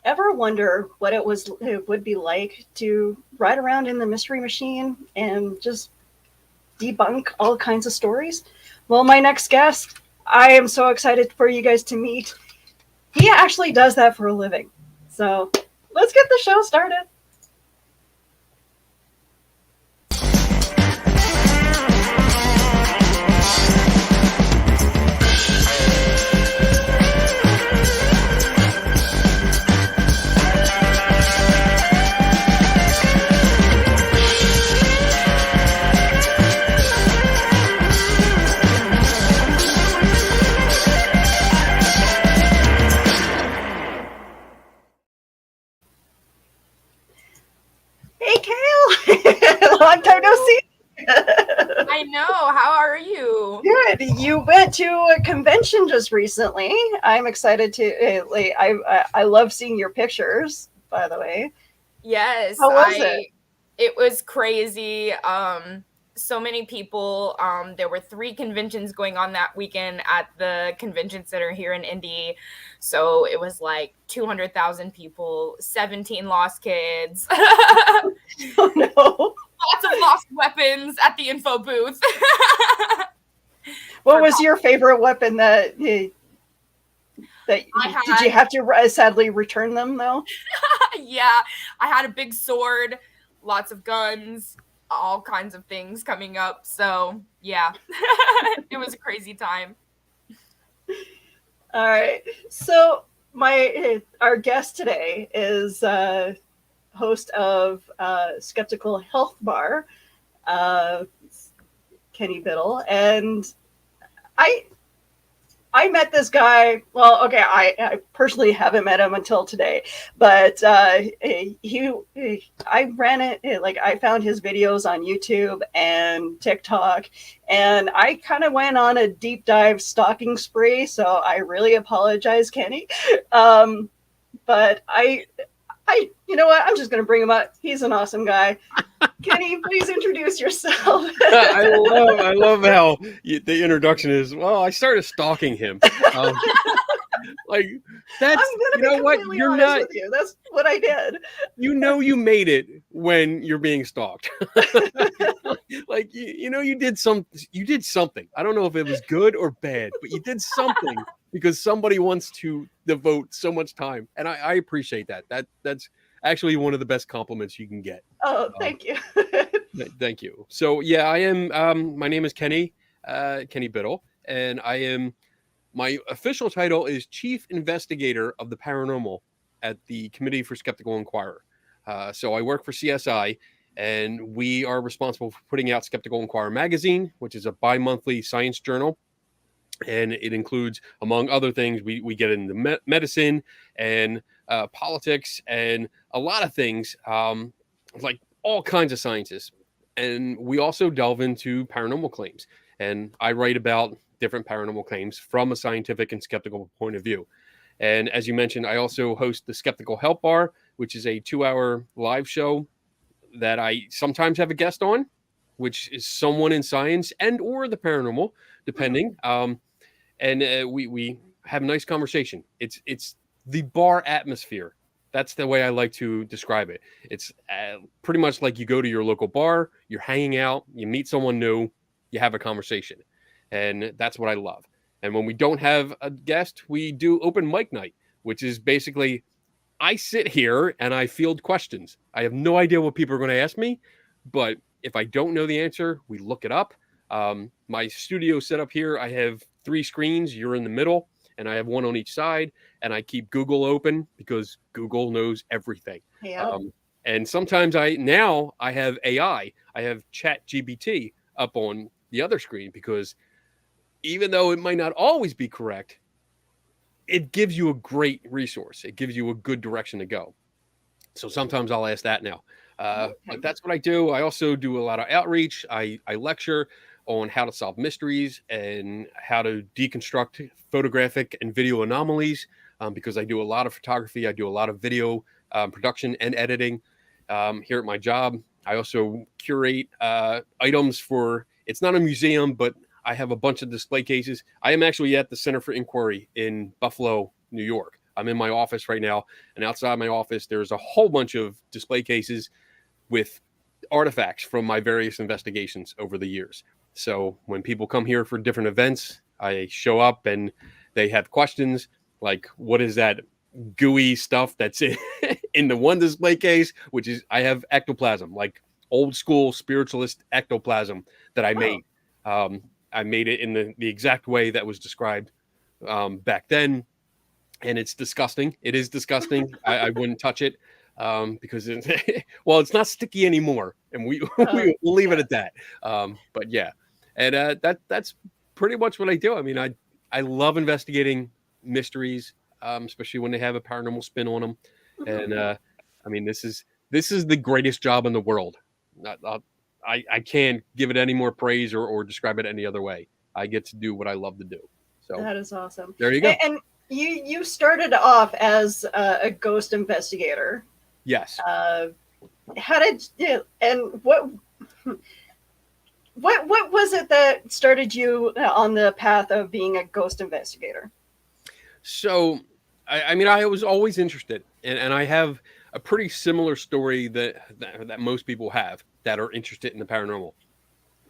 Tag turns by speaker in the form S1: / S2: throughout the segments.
S1: ever wonder what it would be like to ride around in the Mystery Machine and just debunk all kinds of stories? Well, my next guest, I am so excited for you guys to meet. He actually does that for a living. So let's get the show started. Hey, Kale! Long time no see.
S2: I know. How are you?
S1: Good. You went to a convention just recently. I'm excited to. I love seeing your pictures. By the way,
S2: Yes,
S1: how was it?
S2: it was crazy. So many people. There were 3 conventions going on that weekend at the convention center here in Indy. So it was like 200,000 people, 17 lost kids,
S1: Oh no!
S2: lots of lost weapons at the info booth.
S1: What was your favorite weapon that did you
S2: I
S1: have to sadly return them though?
S2: yeah, I had a big sword, lots of guns, all kinds of things coming up. So, yeah, it was a crazy time.
S1: All right. So my our guest today is host of Skeptical Health Bar, uh, Kenny Biddle, and I I met this guy. Well, okay, I personally haven't met him until today, but I ran it like I found his videos on YouTube and TikTok, and I kind of went on a deep dive stalking spree. So I really apologize, Kenny. Um, but you know what? I'm just going to bring him up. He's an awesome guy. Kenny, please introduce yourself.
S3: I love how the introduction is. Well, I started stalking him. Um, like
S1: I'm
S3: that's
S1: going to
S3: you
S1: be
S3: know what
S1: completely
S3: you're
S1: honest
S3: not.
S1: with you. That's what I did.
S3: You made it when you're being stalked. Like you did something. I don't know if it was good or bad, but you did something because somebody wants to devote so much time, and I appreciate that. That's actually one of the best compliments you can get.
S1: Oh,
S3: Um,
S1: thank you.
S3: Thank you. So yeah, I am. My name is Kenny, Kenny Biddle, and I am. My official title is Chief Investigator of the Paranormal at the Committee for Skeptical Inquirer. So I work for CSI, and we are responsible for putting out Skeptical Inquirer magazine, which is a bi-monthly science journal, and it includes, among other things, we get into medicine and politics and a lot of things, like all kinds of sciences. And we also delve into paranormal claims. And I write about different paranormal claims from a scientific and skeptical point of view. And as you mentioned, I also host the Skeptical Help Bar, which is a 2-hour live show that I sometimes have a guest on, which is someone in science and or the paranormal, depending. And we have a nice conversation. It's the bar atmosphere. That's the way I like to describe it. It's pretty much like you go to your local bar, you're hanging out, you meet someone new, you have a conversation, and that's what I love. And when we don't have a guest, we do open mic night, which is basically I sit here and I field questions. I have no idea what people are going to ask me, but if I don't know the answer, we look it up. My studio set up here, I have 3 screens. You're in the middle, and I have one on each side. And I keep Google open because Google knows everything.
S1: Yeah.
S3: And sometimes I have AI. I have Chat GBT up on the other screen because even though it might not always be correct, it gives you a great resource. It gives you a good direction to go. So sometimes I'll ask that now. But that's what I do. I also do a lot of outreach. I lecture on how to solve mysteries and how to deconstruct photographic and video anomalies, because I do a lot of photography. I do a lot of video production and editing here at my job. I also curate items for, it's not a museum, but I have a bunch of display cases. I am actually at the Center for Inquiry in Buffalo, New York. I'm in my office right now, and outside my office, there's a whole bunch of display cases with artifacts from my various investigations over the years. So when people come here for different events, I show up and they have questions like, what is that gooey stuff that's in the one display case, which is I have ectoplasm, like old school spiritualist ectoplasm that I made. I made it in the exact way that was described back then, and it's disgusting. It is disgusting. I wouldn't touch it because well, it's not sticky anymore, and we'll leave it at that. But yeah, and that's pretty much what I do. I mean, I love investigating mysteries, especially when they have a paranormal spin on them. And I mean, this is the greatest job in the world. I can't give it any more praise or describe it any other way. I get to do what I love to do. So
S1: that is awesome.
S3: There you go.
S1: And you started off as a ghost investigator.
S3: Yes.
S1: How did you, and what was it that started you on the path of being a ghost investigator?
S3: So, I mean, I was always interested, and I have a pretty similar story that most people have that are interested in the paranormal.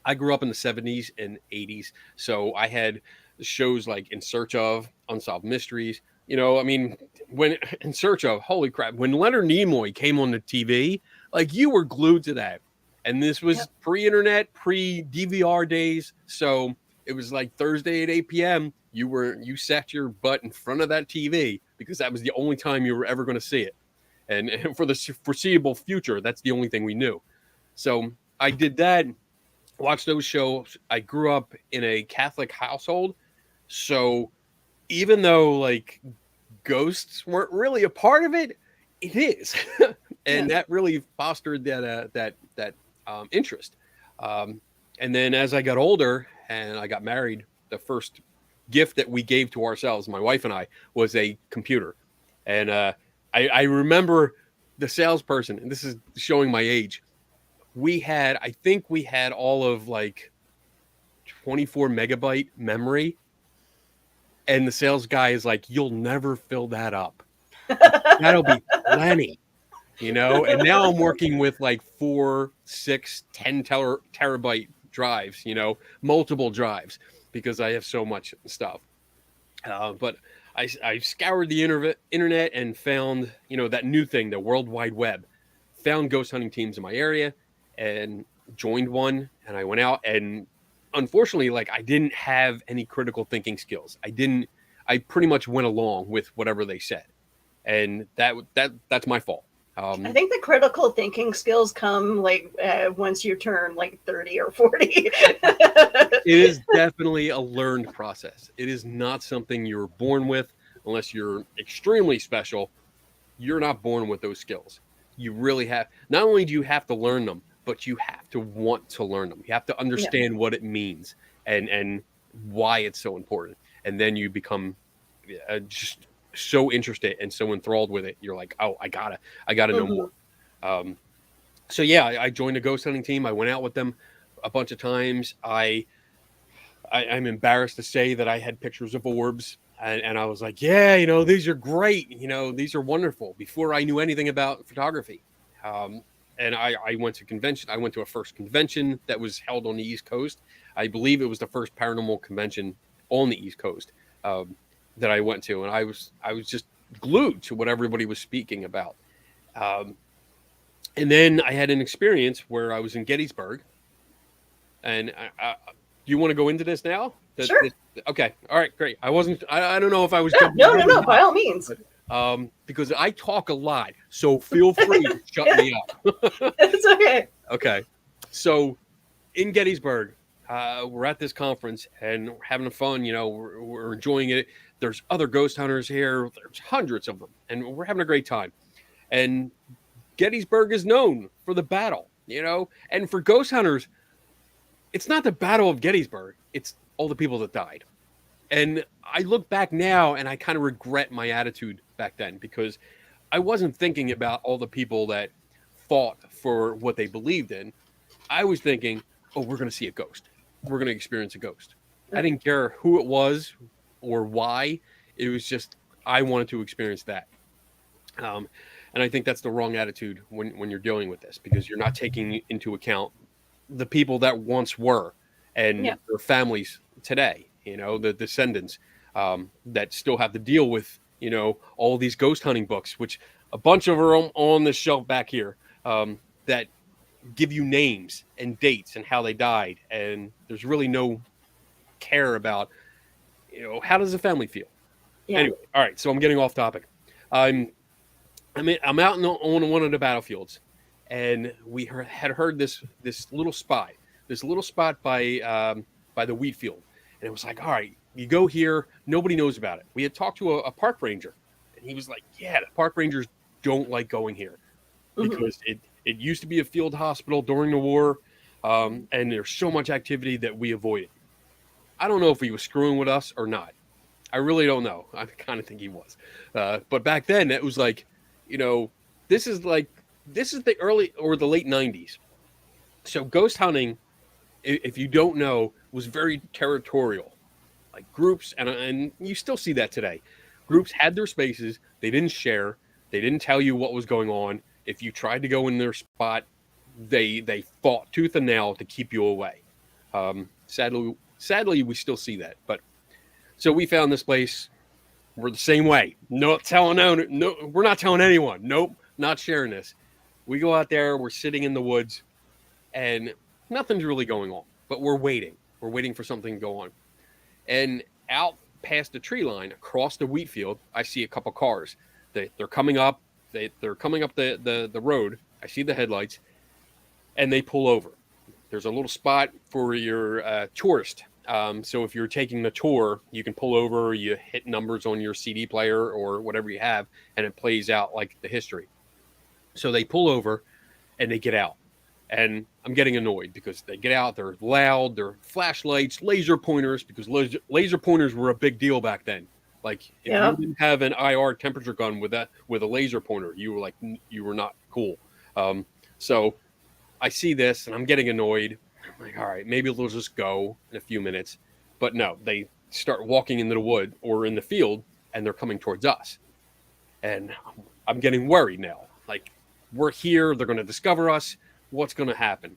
S3: I grew up in the 70s and 80s, so I had shows like In Search of, Unsolved Mysteries. You know, I mean, when In Search of, holy crap, when Leonard Nimoy came on the TV, like you were glued to that. And this was pre-internet, pre-DVR days, so it was like Thursday at 8 p.m. You sat your butt in front of that TV because that was the only time you were ever going to see it. And for the foreseeable future, that's the only thing we knew. So I did that, watched those shows. I grew up in a Catholic household. So even though like ghosts weren't really a part of it, it is. And that really fostered that interest. And then as I got older and I got married, the first gift that we gave to ourselves, my wife and I, was a computer. And I remember the salesperson, and this is showing my age. I think we had all of like 24 megabyte memory. And the sales guy is like, you'll never fill that up. That'll be plenty, you know? And now I'm working with like 4, 6, 10 terabyte drives, you know, multiple drives because I have so much stuff. But I scoured the internet and found, you know, that new thing, the World Wide Web, found ghost hunting teams in my area and joined one. And I went out, and unfortunately, like I didn't have any critical thinking skills. I pretty much went along with whatever they said. And that's my fault.
S1: I think the critical thinking skills come like once you turn like 30 or 40.
S3: It is definitely a learned process. It is not something you're born with unless you're extremely special. You're not born with those skills. You really have. Not only do you have to learn them, but you have to want to learn them. You have to understand what it means and why it's so important. And then you become just so interested and so enthralled with it. You're like, oh, I gotta know more. So yeah, I joined a ghost hunting team. I went out with them a bunch of times. I'm embarrassed to say that I had pictures of orbs, and I was like, yeah, you know, these are great. You know, these are wonderful. Before I knew anything about photography. And I went to convention. I went to a first convention that was held on the East Coast. I believe it was the first paranormal convention on the East Coast that I went to, and I was just glued to what everybody was speaking about. And then I had an experience where I was in Gettysburg, and do you want to go into this now?
S1: Sure.
S3: Okay. All right. Great. I don't know if I was.
S1: Yeah, no. By all means.
S3: Because I talk a lot, so feel free to shut me up.
S1: It's okay.
S3: Okay. So in Gettysburg, we're at this conference and we're having fun. You know, we're enjoying it. There's other ghost hunters here. There's hundreds of them, and we're having a great time. And Gettysburg is known for the battle, you know, and for ghost hunters, it's not the Battle of Gettysburg. It's all the people that died. And I look back now and I kind of regret my attitude back then because I wasn't thinking about all the people that fought for what they believed in. I was thinking, oh, we're going to see a ghost. We're going to experience a ghost. I didn't care who it was or why. It was just, I wanted to experience that. And I think that's the wrong attitude when you're dealing with this, because you're not taking into account the people that once were
S1: Yeah.
S3: and their families today, the descendants that still have to deal with, all these ghost hunting books, which a bunch of are on this shelf back here, that give you names and dates and how they died. And there's really no care about, how does the family feel?
S1: Yeah.
S3: Anyway, all right. So I'm getting off topic. I'm out on one of the battlefields, and we had heard this little spot, by the wheat field, and it was like, all right, you go here, nobody knows about it. We had talked to a park ranger, and he was like, yeah, the park rangers don't like going here because it used to be a field hospital during the war, and there's so much activity that we avoided. I don't know if he was screwing with us or not. I really don't know. I kind of think he was. But back then, it was like, this is the early or the late 90s. So ghost hunting, if you don't know, was very territorial. Like groups, and you still see that today. Groups had their spaces. They didn't share. They didn't tell you what was going on. If you tried to go in their spot, they fought tooth and nail to keep you away. Sadly, we still see that. But so we found this place. We're the same way. No, we're not telling anyone. Nope, not sharing this. We go out there. We're sitting in the woods, and nothing's really going on. But we're waiting. We're waiting for something to go on. And out past the tree line, across the wheat field, I see a couple cars. They're coming up. They're coming up the road. I see the headlights, and they pull over. There's a little spot for your tourist. So if you're taking the tour, you can pull over, you hit numbers on your CD player or whatever you have, and it plays out like the history. So they pull over and they get out. And I'm getting annoyed because they get out, they're loud, they're flashlights, laser pointers, because laser pointers were a big deal back then. Like if you didn't have an IR temperature gun with a laser pointer, you were not cool. So I see this and I'm getting annoyed. I'm like, all right, maybe they'll just go in a few minutes. But no, they start walking into the wood or in the field and they're coming towards us. And I'm getting worried now. Like, we're here, they're going to discover us. What's going to happen?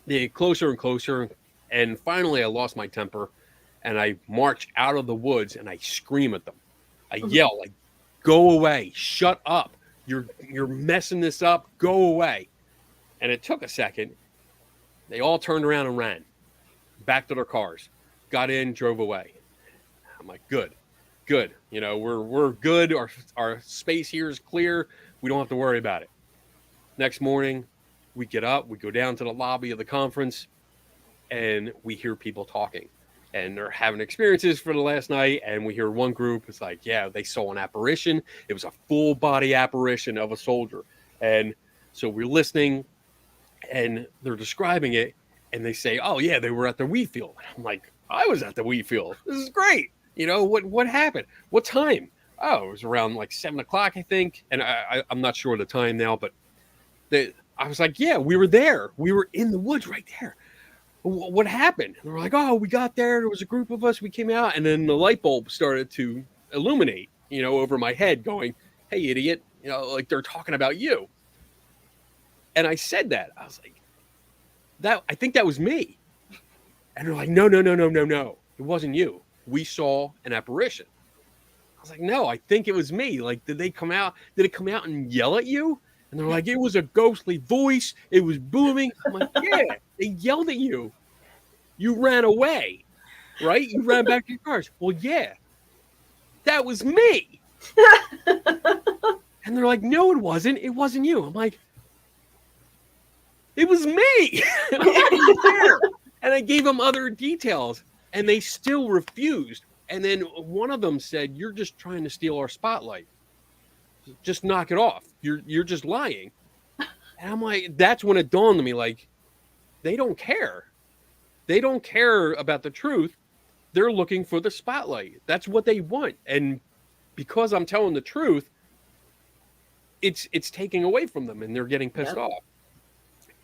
S3: They get closer and closer. And finally, I lost my temper and I march out of the woods and I scream at them. I yell, like, go away, shut up. You're messing this up. Go away. And it took a second. They all turned around and ran back to their cars, got in, drove away. I'm like, good. We're good. Our space here is clear. We don't have to worry about it. Next morning, we get up, we go down to the lobby of the conference, and we hear people talking. And they're having experiences for the last night. And we hear one group, it's like, yeah, they saw an apparition. It was a full body apparition of a soldier. And so we're listening. And they're describing it, and they say, "Oh yeah, they were at the wheat field." I'm like, "I was at the wheat field. This is great. What happened? What time? Oh, it was around like 7:00, I think." And I'm not sure of the time now, but I was like, "Yeah, we were there. We were in the woods right there. What happened?" And they're like, "Oh, we got there. There was a group of us. We came out, and then the light bulb started to illuminate, over my head, going, 'Hey, idiot!' Like they're talking about you." And I said that. I was like, I think that was me. And they're like, no. It wasn't you. We saw an apparition. I was like, no, I think it was me. Like, did it come out and yell at you? And they're like, it was a ghostly voice. It was booming. I'm like, yeah, they yelled at you. You ran away, right? You ran back to your cars. Well, yeah, that was me. And they're like, no, it wasn't. It wasn't you. I'm like, it was me. And I gave them other details, and they still refused. And then one of them said, "You're just trying to steal our spotlight. Just knock it off. You're just lying." And I'm like, that's when it dawned on me, like, they don't care. They don't care about the truth. They're looking for the spotlight. That's what they want. And because I'm telling the truth, it's taking away from them, and they're getting pissed off.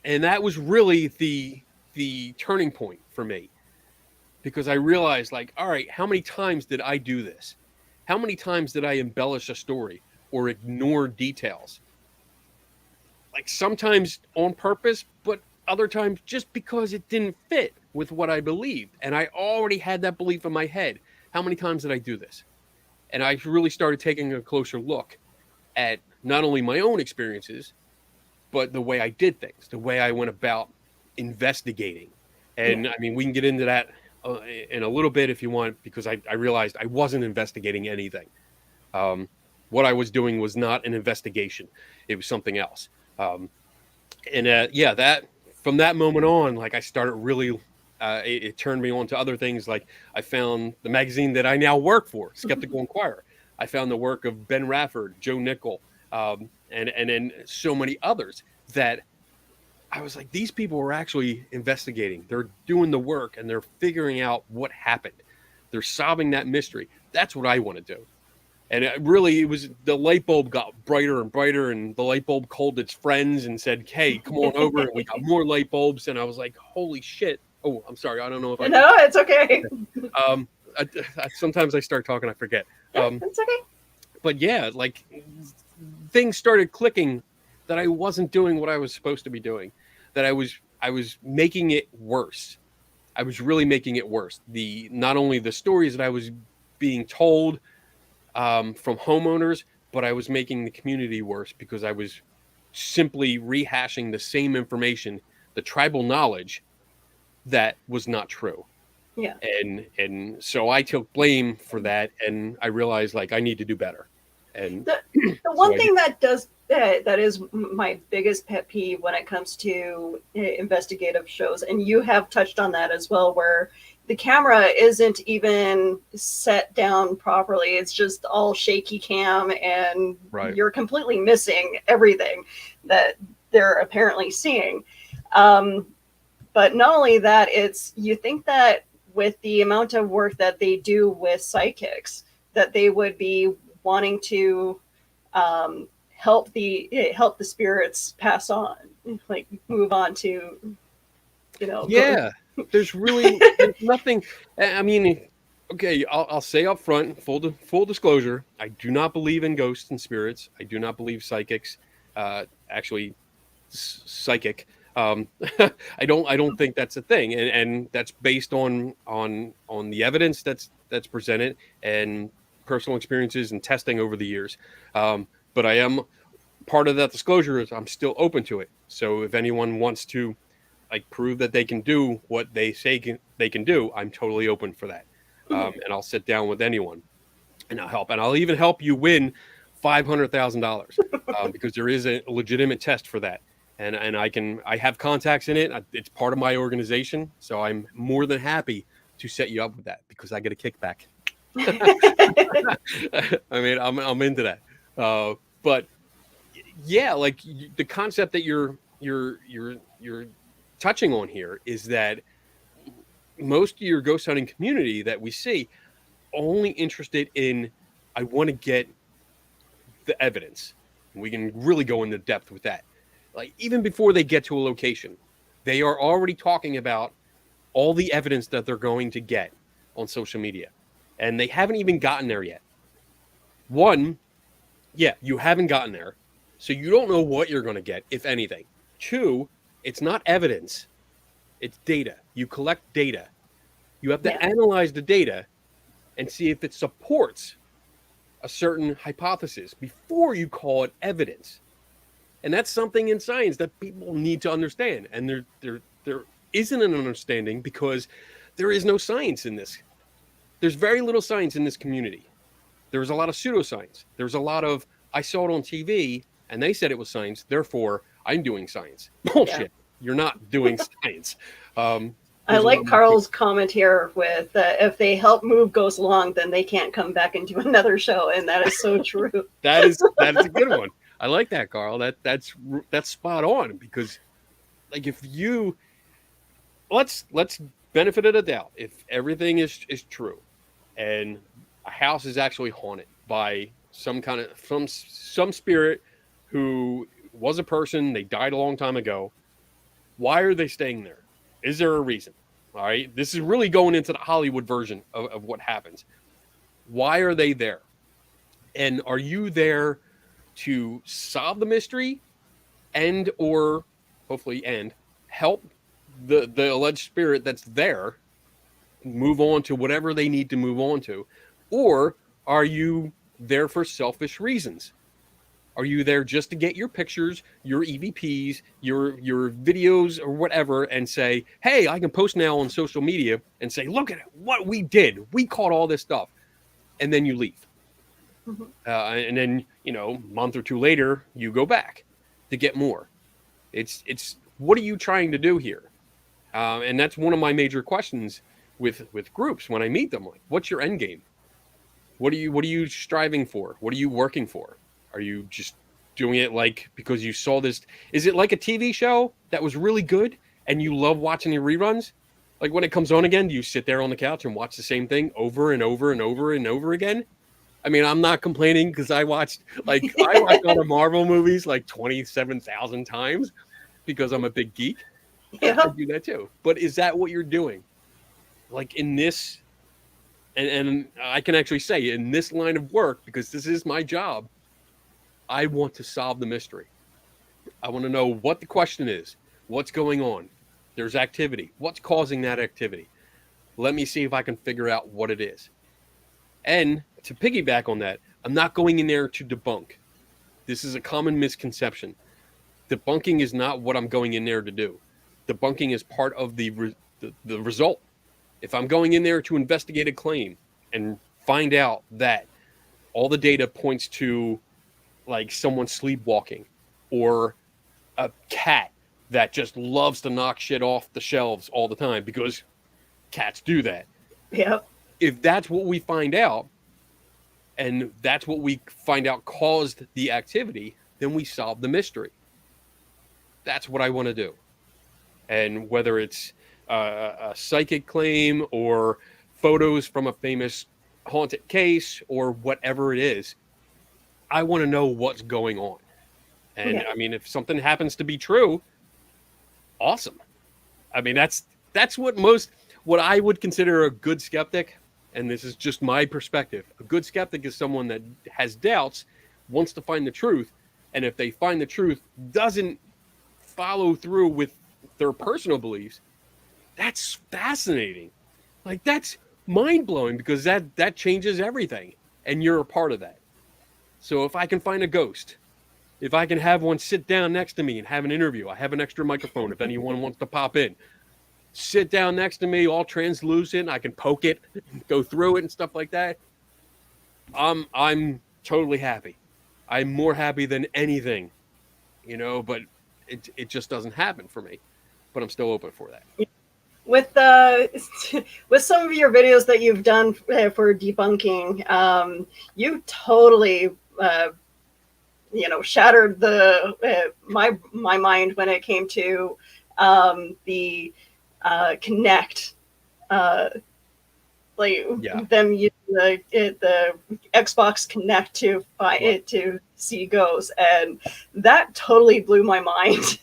S3: And that was really the turning point for me, because I realized, like, all right, how many times did I do this? how many times did I embellish a story or ignore details? Like sometimes on purpose, but other times just because it didn't fit with what I believed. And I already had that belief in my head. How many times did I do this? And I really started taking a closer look at not only my own experiences, but the way I did things, the way I went about investigating. And I mean, we can get into that in a little bit if you want, because I realized I wasn't investigating anything. What I was doing was not an investigation, it was something else. And yeah, that from that moment on, like I started really, it turned me on to other things. Like I found the magazine that I now work for, Skeptical Inquirer. I found the work of Ben Rafford, Joe Nickel, and then so many others that I was like, these people are actually investigating. They're doing the work and they're figuring out what happened. They're solving that mystery. That's what I want to do. And it was the light bulb got brighter and brighter, and the light bulb called its friends and said, "Hey, come on over." And we got more light bulbs, and I was like, "Holy shit!" Oh, I'm sorry, I don't know if I.
S1: No, it's okay.
S3: Sometimes I start talking, I forget.
S1: It's okay.
S3: But yeah, like things started clicking that I wasn't doing what I was supposed to be doing, that I was making it worse. I was really making it worse. Not only the stories that I was being told from homeowners, but I was making the community worse because I was simply rehashing the same information, the tribal knowledge that was not true.
S1: Yeah.
S3: And so I took blame for that, and I realized like I need to do better. And
S1: the one thing that is my biggest pet peeve when it comes to investigative shows, and you have touched on that as well, where the camera isn't even set down properly. It's just all shaky cam, and you're completely missing everything that they're apparently seeing. But not only that, you think that with the amount of work that they do with psychics, that they would be wanting to help the spirits pass on, like move on to,
S3: Yeah. There's nothing. I mean, okay, I'll say up front, full disclosure, I do not believe in ghosts and spirits. I do not believe psychics. Actually, psychic. I don't think that's a thing, and that's based on the evidence that's presented and personal experiences and testing over the years. But I am part of that disclosure is I'm still open to it. So if anyone wants to like prove that they can do what they say they can do, I'm totally open for that. And I'll sit down with anyone and I'll help. And I'll even help you win $500,000 because there is a legitimate test for that. And I have contacts in it. It's part of my organization. So I'm more than happy to set you up with that because I get a kickback. I mean, I'm into that. But yeah, like the concept that you're touching on here is that most of your ghost hunting community that we see only interested in, I want to get the evidence. We can really go into depth with that. Like even before they get to a location, they are already talking about all the evidence that they're going to get on social media. And they haven't even gotten there yet. One, yeah, you haven't gotten there. So you don't know what you're going to get, if anything. Two, it's not evidence. It's data. You collect data. You have to analyze the data and see if it supports a certain hypothesis before you call it evidence. And that's something in science that people need to understand. And there isn't an understanding because there is no science in this. There's very little science in this community. There's a lot of pseudoscience. There's a lot of, I saw it on TV and they said it was science, therefore I'm doing science. Bullshit. Yeah. You're not doing science.
S1: I like Carl's comment here with if they help move ghosts along, then they can't come back and do another show. And that is so true.
S3: That's a good one. I like that, Carl. That's spot on because like if you let's benefit of the doubt. If everything is true and a house is actually haunted by some spirit who was a person, they died a long time ago, why are they staying there? Is there a reason? All right. This is really going into the Hollywood version of what happens. Why are they there? And are you there to solve the mystery and or hopefully end help the alleged spirit that's there move on to whatever they need to move on to? Or are you there for selfish reasons? Are you there just to get your pictures, your EVPs, your videos or whatever and say, "Hey, I can post now on social media and say, look at what we did. We caught all this stuff." And then you leave.
S1: Mhm.
S3: And then, a month or two later, you go back to get more. It's what are you trying to do here? And that's one of my major questions with groups when I meet them. Like, what's your end game? What are you striving for? What are you working for? Are you just doing it like because you saw this? Is it like a TV show that was really good and you love watching the reruns? Like when it comes on again, do you sit there on the couch and watch the same thing over and over and over and over again? I mean, I'm not complaining because I watched all the Marvel movies like 27,000 times because I'm a big geek. I
S1: Yeah.
S3: do that too. But is that what you're doing? Like in this, and I can actually say in this line of work, because this is my job, I want to solve the mystery. I want to know what the question is, what's going on. There's activity. What's causing that activity? Let me see if I can figure out what it is. And to piggyback on that, I'm not going in there to debunk. This is a common misconception. Debunking is not what I'm going in there to do. Debunking is part of the result. If I'm going in there to investigate a claim and find out that all the data points to like someone sleepwalking or a cat that just loves to knock shit off the shelves all the time because cats do that.
S1: Yep.
S3: If that's what we find out, and that's what we find out caused the activity, then we solve the mystery. That's what I want to do. And whether it's a psychic claim or photos from a famous haunted case or whatever it is, I want to know what's going on. And
S1: Yeah.
S3: I mean, if something happens to be true, awesome. I mean, that's what I would consider a good skeptic, and this is just my perspective. A good skeptic is someone that has doubts, wants to find the truth, and if they find the truth doesn't follow through with their personal beliefs, that's fascinating. Like that's mind-blowing because that changes everything and you're a part of that. So if I can find a ghost, if I can have one sit down next to me and have an interview, I have an extra microphone if anyone wants to pop in. Sit down next to me, all translucent. I can poke it, go through it, and stuff like that. I'm totally happy. I'm more happy than anything, But it just doesn't happen for me. But I'm still open for that.
S1: With with some of your videos that you've done for debunking, you totally shattered the my mind when it came to the Connect, like
S3: Yeah.
S1: them using the Xbox Connect to find
S3: Right.
S1: it to see ghosts, and that totally blew my mind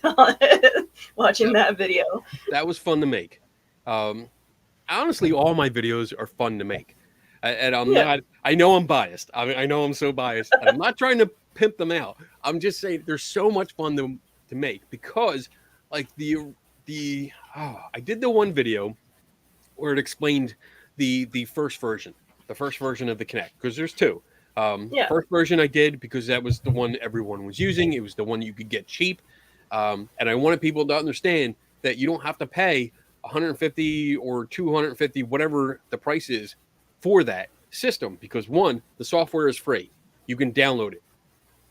S1: watching
S3: That,
S1: that video.
S3: that was fun to make. Um, Honestly, all my videos are fun to make. And I'm
S1: Yeah,
S3: not, I know I'm biased. I know I'm so biased. And I'm not trying to pimp them out. I'm just saying they're so much fun to make because like I did the one video where it explained the first version of the Kinect, because there's two.
S1: yeah,
S3: First version I did because that was the one everyone was using. It was the one you could get cheap, and I wanted people to understand that you don't have to pay 150 or 250, whatever the price is, for that system. Because one, the software is free; you can download it.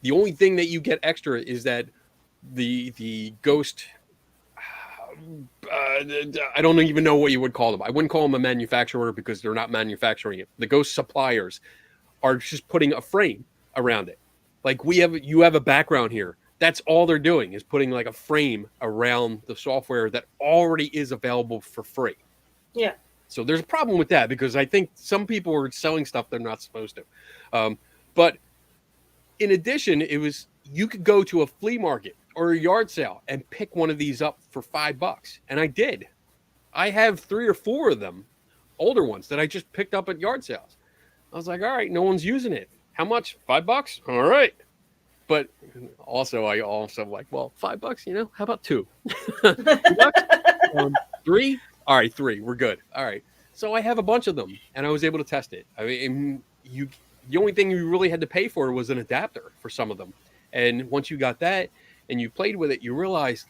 S3: The only thing that you get extra is that the Ghost I don't even know what you would call them. I wouldn't call them a manufacturer because they're not manufacturing it. The ghost suppliers are just putting a frame around it. Like you have a background here. That's all they're doing is putting like a frame around the software that already is available for free.
S1: yeah,
S3: So there's a problem with that because I think some people are selling stuff they're not supposed to. But in addition, you could go to a flea market or a yard sale and pick one of these up for $5, and I did. I have 3 or 4 of them, older ones that I just picked up at yard sales. I was like, all right, no one's using it. How much? $5? All right. But also, I also like, well, $5, how about two? $2? 3? All right, 3. We're good. All right. So I have a bunch of them, and I was able to test it. I mean, the only thing you really had to pay for was an adapter for some of them. And once you got that and you played with it, you realize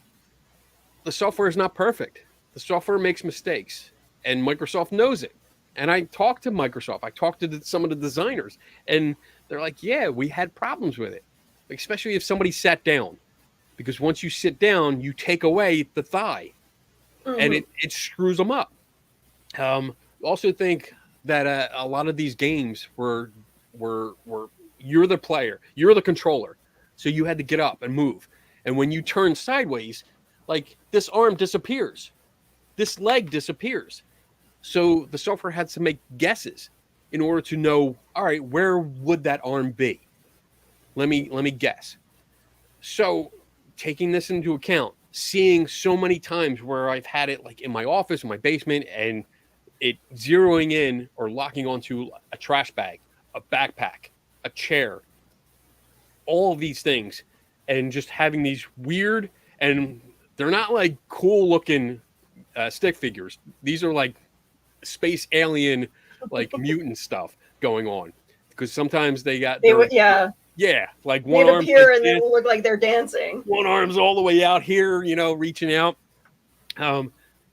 S3: the software is not perfect. The software makes mistakes, and Microsoft knows it. And I talked to Microsoft. I talked to some of the designers, and they're like, "Yeah, we had problems with it, especially if somebody sat down, because once you sit down, you take away the thigh, and it screws them up." Also think that a lot of these games were you're the player, you're the controller, so you had to get up and move, and when you turn sideways, like this arm disappears, this leg disappears. So the software had to make guesses in order to know, all right, where would that arm be? Let me guess. So taking this into account, seeing so many times where I've had it like in my office, in my basement, and it zeroing in or locking onto a trash bag, a backpack, a chair, all of these things, and just having these weird, and they're not like cool looking stick figures. These are like space alien, like mutant stuff going on, because sometimes they
S1: would, yeah,
S3: like one
S1: they'd
S3: arm
S1: appear
S3: like
S1: and
S3: this,
S1: they will look like they're dancing.
S3: one arm's all the way out here, reaching out.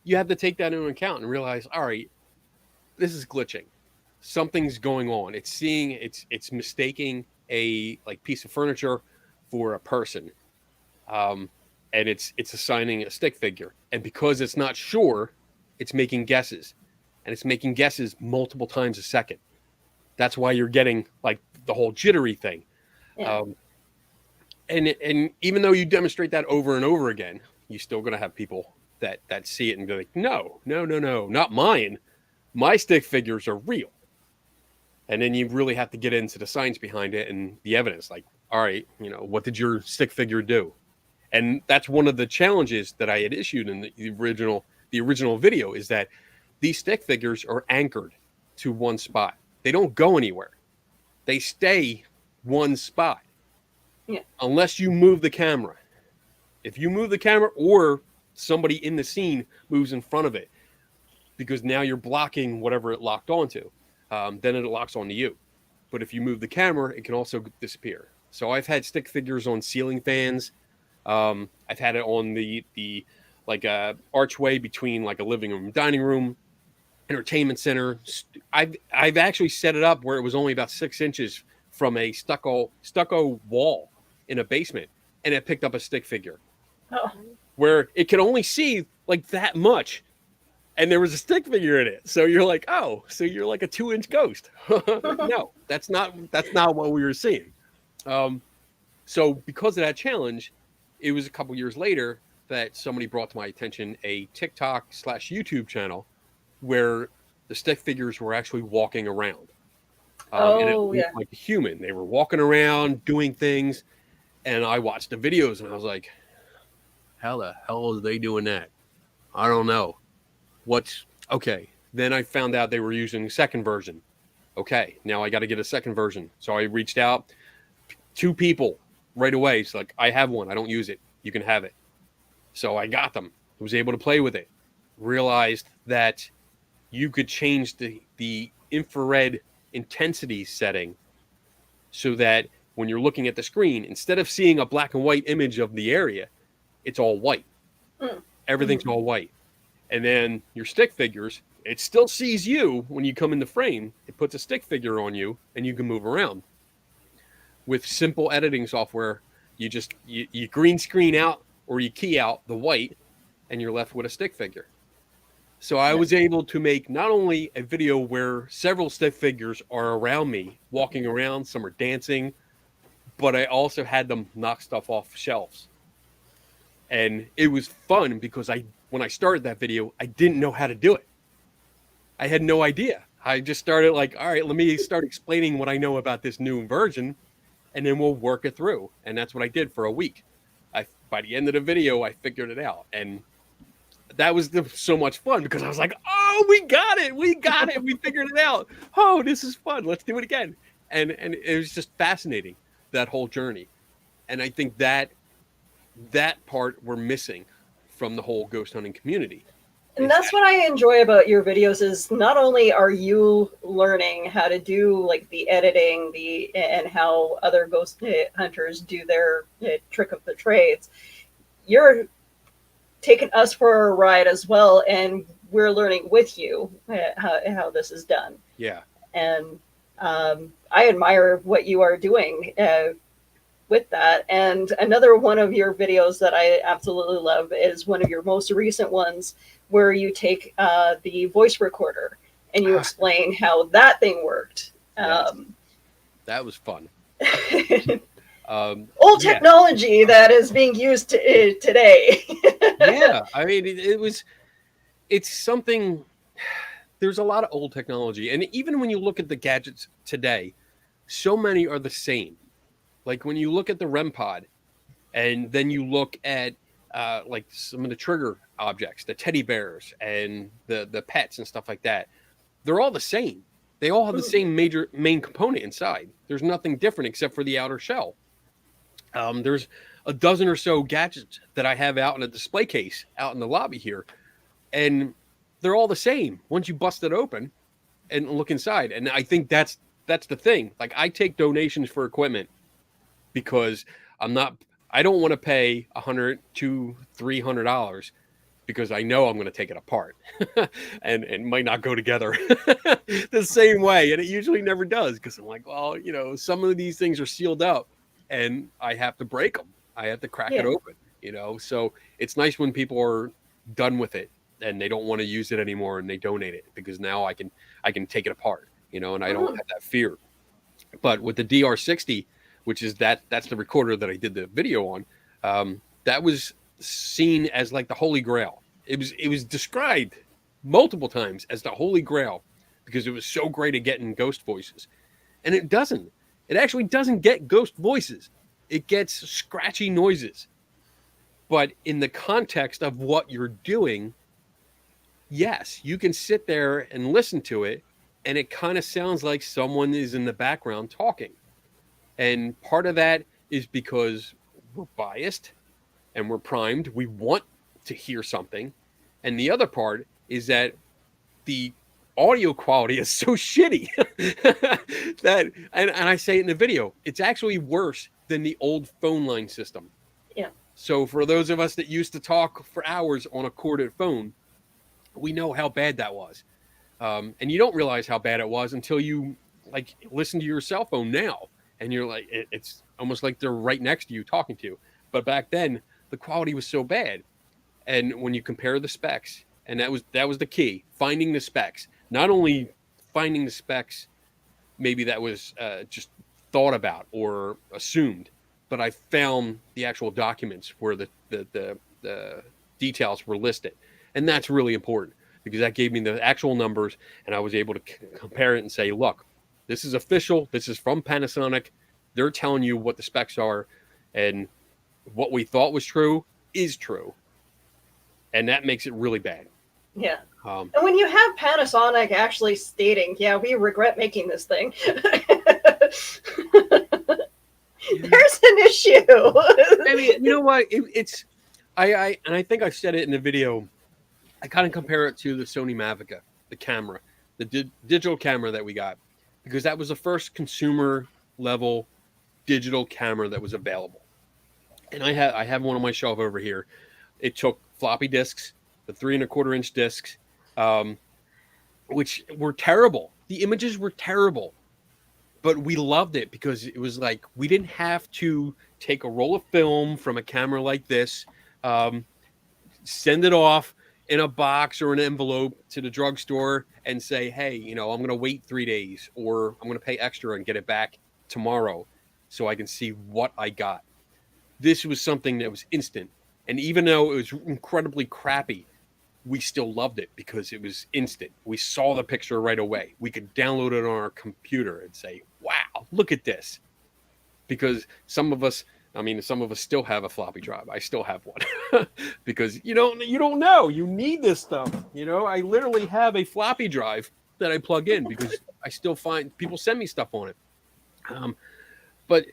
S3: You have to take that into account and realize, all right, this is glitching. Something's going on. It's mistaking a like piece of furniture for a person, and it's assigning a stick figure. And because it's not sure, it's making guesses, and it's making guesses multiple times a second. That's why you're getting like the whole jittery thing.
S1: Yeah.
S3: And even though you demonstrate that over and over again, you're still going to have people that see it and be like, no, not mine. My stick figures are real. And then you really have to get into the science behind it and the evidence. Like, all right, what did your stick figure do? And that's one of the challenges that I had issued in the original video, is that these stick figures are anchored to one spot. They don't go anywhere. They stay one spot.
S1: Yeah.
S3: Unless you move the camera. If you move the camera or somebody in the scene moves in front of it, because now you're blocking whatever it locked onto, then it locks onto you. But if you move the camera, it can also disappear. So I've had stick figures on ceiling fans. I've had it on the like archway between like a living room, dining room, entertainment center. I've actually set it up where it was only about 6 inches from a stucco wall in a basement, and it picked up a stick figure.
S1: Oh.
S3: Where it could only see like that much, and there was a stick figure in it. So you're like, oh, so you're like a 2-inch ghost. No, that's not what we were seeing. So because of that challenge, it was a couple years later that somebody brought to my attention a TikTok/YouTube channel where the stick figures were actually walking around. And it looked like a human. They were walking around doing things, and I watched the videos and I was like, how the hell are they doing that? I don't know. Okay. Then I found out they were using second version. Okay, now I got to get a second version. So I reached out, 2 people right away. It's like, I have one. I don't use it. You can have it. So I got them. I was able to play with it. Realized that you could change the infrared intensity setting so that when you're looking at the screen, instead of seeing a black and white image of the area, it's all white. Everything's all white. And then your stick figures, it still sees you when you come in the frame. It puts a stick figure on you, and you can move around. With simple editing software, you green screen out or you key out the white, and you're left with a stick figure. So I was able to make not only a video where several stick figures are around me, walking around, some are dancing, but I also had them knock stuff off shelves. And it was fun because when I started that video, I didn't know how to do it. I had no idea. I just started like, all right, let me start explaining what I know about this new version, and then we'll work it through. And that's what I did for a week. By the end of the video, I figured it out. And that was so much fun because I was like, oh, we got it. We figured it out. Oh, this is fun. Let's do it again. and it was just fascinating, that whole journey. And I think that part we're missing from the whole ghost hunting community.
S1: And
S3: Is
S1: that's what I enjoy about your videos is not only are you learning how to do like the editing, and how other ghost hunters do their trick of the trades, you're taking us for a ride as well, and we're learning with you how this is done.
S3: yeah.
S1: And I admire what you are doing with that. And another one of your videos that I absolutely love is one of your most recent ones where you take the voice recorder and you explain how that thing worked.
S3: Yes. That was fun.
S1: Old technology that is being used today.
S3: Yeah, I mean, it's something. There's a lot of old technology, and even when you look at the gadgets today, so many are the same. Like when you look at the REM pod, and then you look at like some of the trigger objects, the teddy bears and the pets and stuff like that, they're all the same. They all have the same main component inside. There's nothing different except for the outer shell. There's a dozen or so gadgets that I have out in a display case out in the lobby here, and they're all the same once you bust it open and look inside. And I think that's the thing. Like, I take donations for equipment because I don't want to pay $100 to $300 because I know I'm going to take it apart and it might not go together the same way. And it usually never does, because I'm like, well, some of these things are sealed up and I have to break them. I have to crack it open, so it's nice when people are done with it and they don't want to use it anymore and they donate it, because now I can take it apart, and I don't have that fear. But with the DR60, which is that's the recorder that I did the video on, that was seen as like the Holy Grail. It was described multiple times as the Holy Grail because it was so great at getting ghost voices. And it doesn't. It actually doesn't get ghost voices. It gets scratchy noises. But in the context of what you're doing, yes, you can sit there and listen to it, and it kind of sounds like someone is in the background talking. And part of that is because we're biased and we're primed. We want to hear something. And the other part is that the audio quality is so shitty that, and I say it in the video, it's actually worse than the old phone line system.
S1: Yeah.
S3: So for those of us that used to talk for hours on a corded phone, we know how bad that was. And you don't realize how bad it was until you like listen to your cell phone now. And you're like, it's almost like they're right next to you talking to you. But back then, the quality was so bad. And when you compare the specs, and that was the key, finding the specs. Not only finding the specs, maybe that was just thought about or assumed, but I found the actual documents where the details were listed. And that's really important, because that gave me the actual numbers, and I was able to compare it and say, look, this is official. This is from Panasonic. They're telling you what the specs are, and what we thought was true is true. And that makes it really bad.
S1: Yeah. And when you have Panasonic actually stating, yeah, we regret making this thing, there's an issue.
S3: I mean, you know what? I think I said it in the video. I kind of compare it to the Sony Mavica, the camera, the digital camera that we got, because that was the first consumer level digital camera that was available. And I have one on my shelf over here. It took floppy disks, the 3.25-inch discs, which were terrible. The images were terrible, but we loved it because it was like we didn't have to take a roll of film from a camera like this, send it off in a box or an envelope to the drugstore and say, hey, I'm going to wait 3 days, or I'm going to pay extra and get it back tomorrow so I can see what I got. This was something that was instant. And even though it was incredibly crappy, we still loved it because it was instant. We saw the picture right away. We could download it on our computer and say, wow, look at this. Because some of us still have a floppy drive. I still have one because you don't know. You need this stuff. I literally have a floppy drive that I plug in because I still find people send me stuff on it. But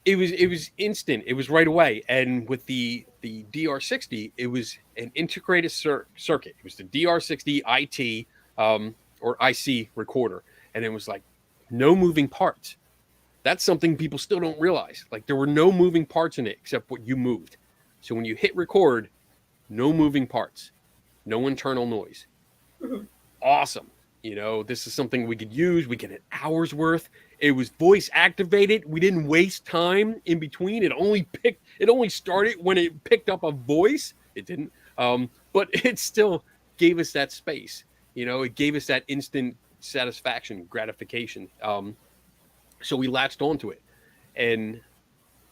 S3: it was instant. It was right away. And with the DR60, it was an integrated circuit. It was the DR60 IT or IC recorder, and it was like no moving parts. That's something people still don't realize. Like there were no moving parts in it except what you moved. So when you hit record, no moving parts, no internal noise.
S1: Mhm.
S3: Awesome. This is something we could use. We get an hour's worth. It was voice activated. We didn't waste time in between. It only started when it picked up a voice. It didn't. But it still gave us that space. It gave us that instant satisfaction, gratification. So we latched onto it. And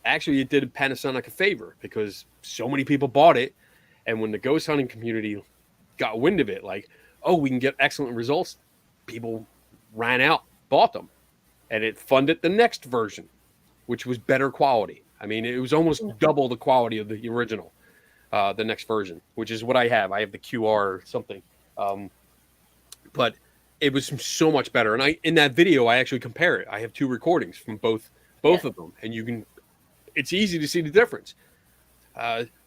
S3: actually it did Panasonic a favor because so many people bought it. And when the ghost hunting community got wind of it, like, oh, we can get excellent results, people ran out, bought them, and it funded the next version, which was better quality. I mean, it was almost double the quality of the original, the next version, which is what I have. I have the QR something, but it was so much better. And in that video, I actually compare it. I have two recordings from both of them, and it's easy to see the difference.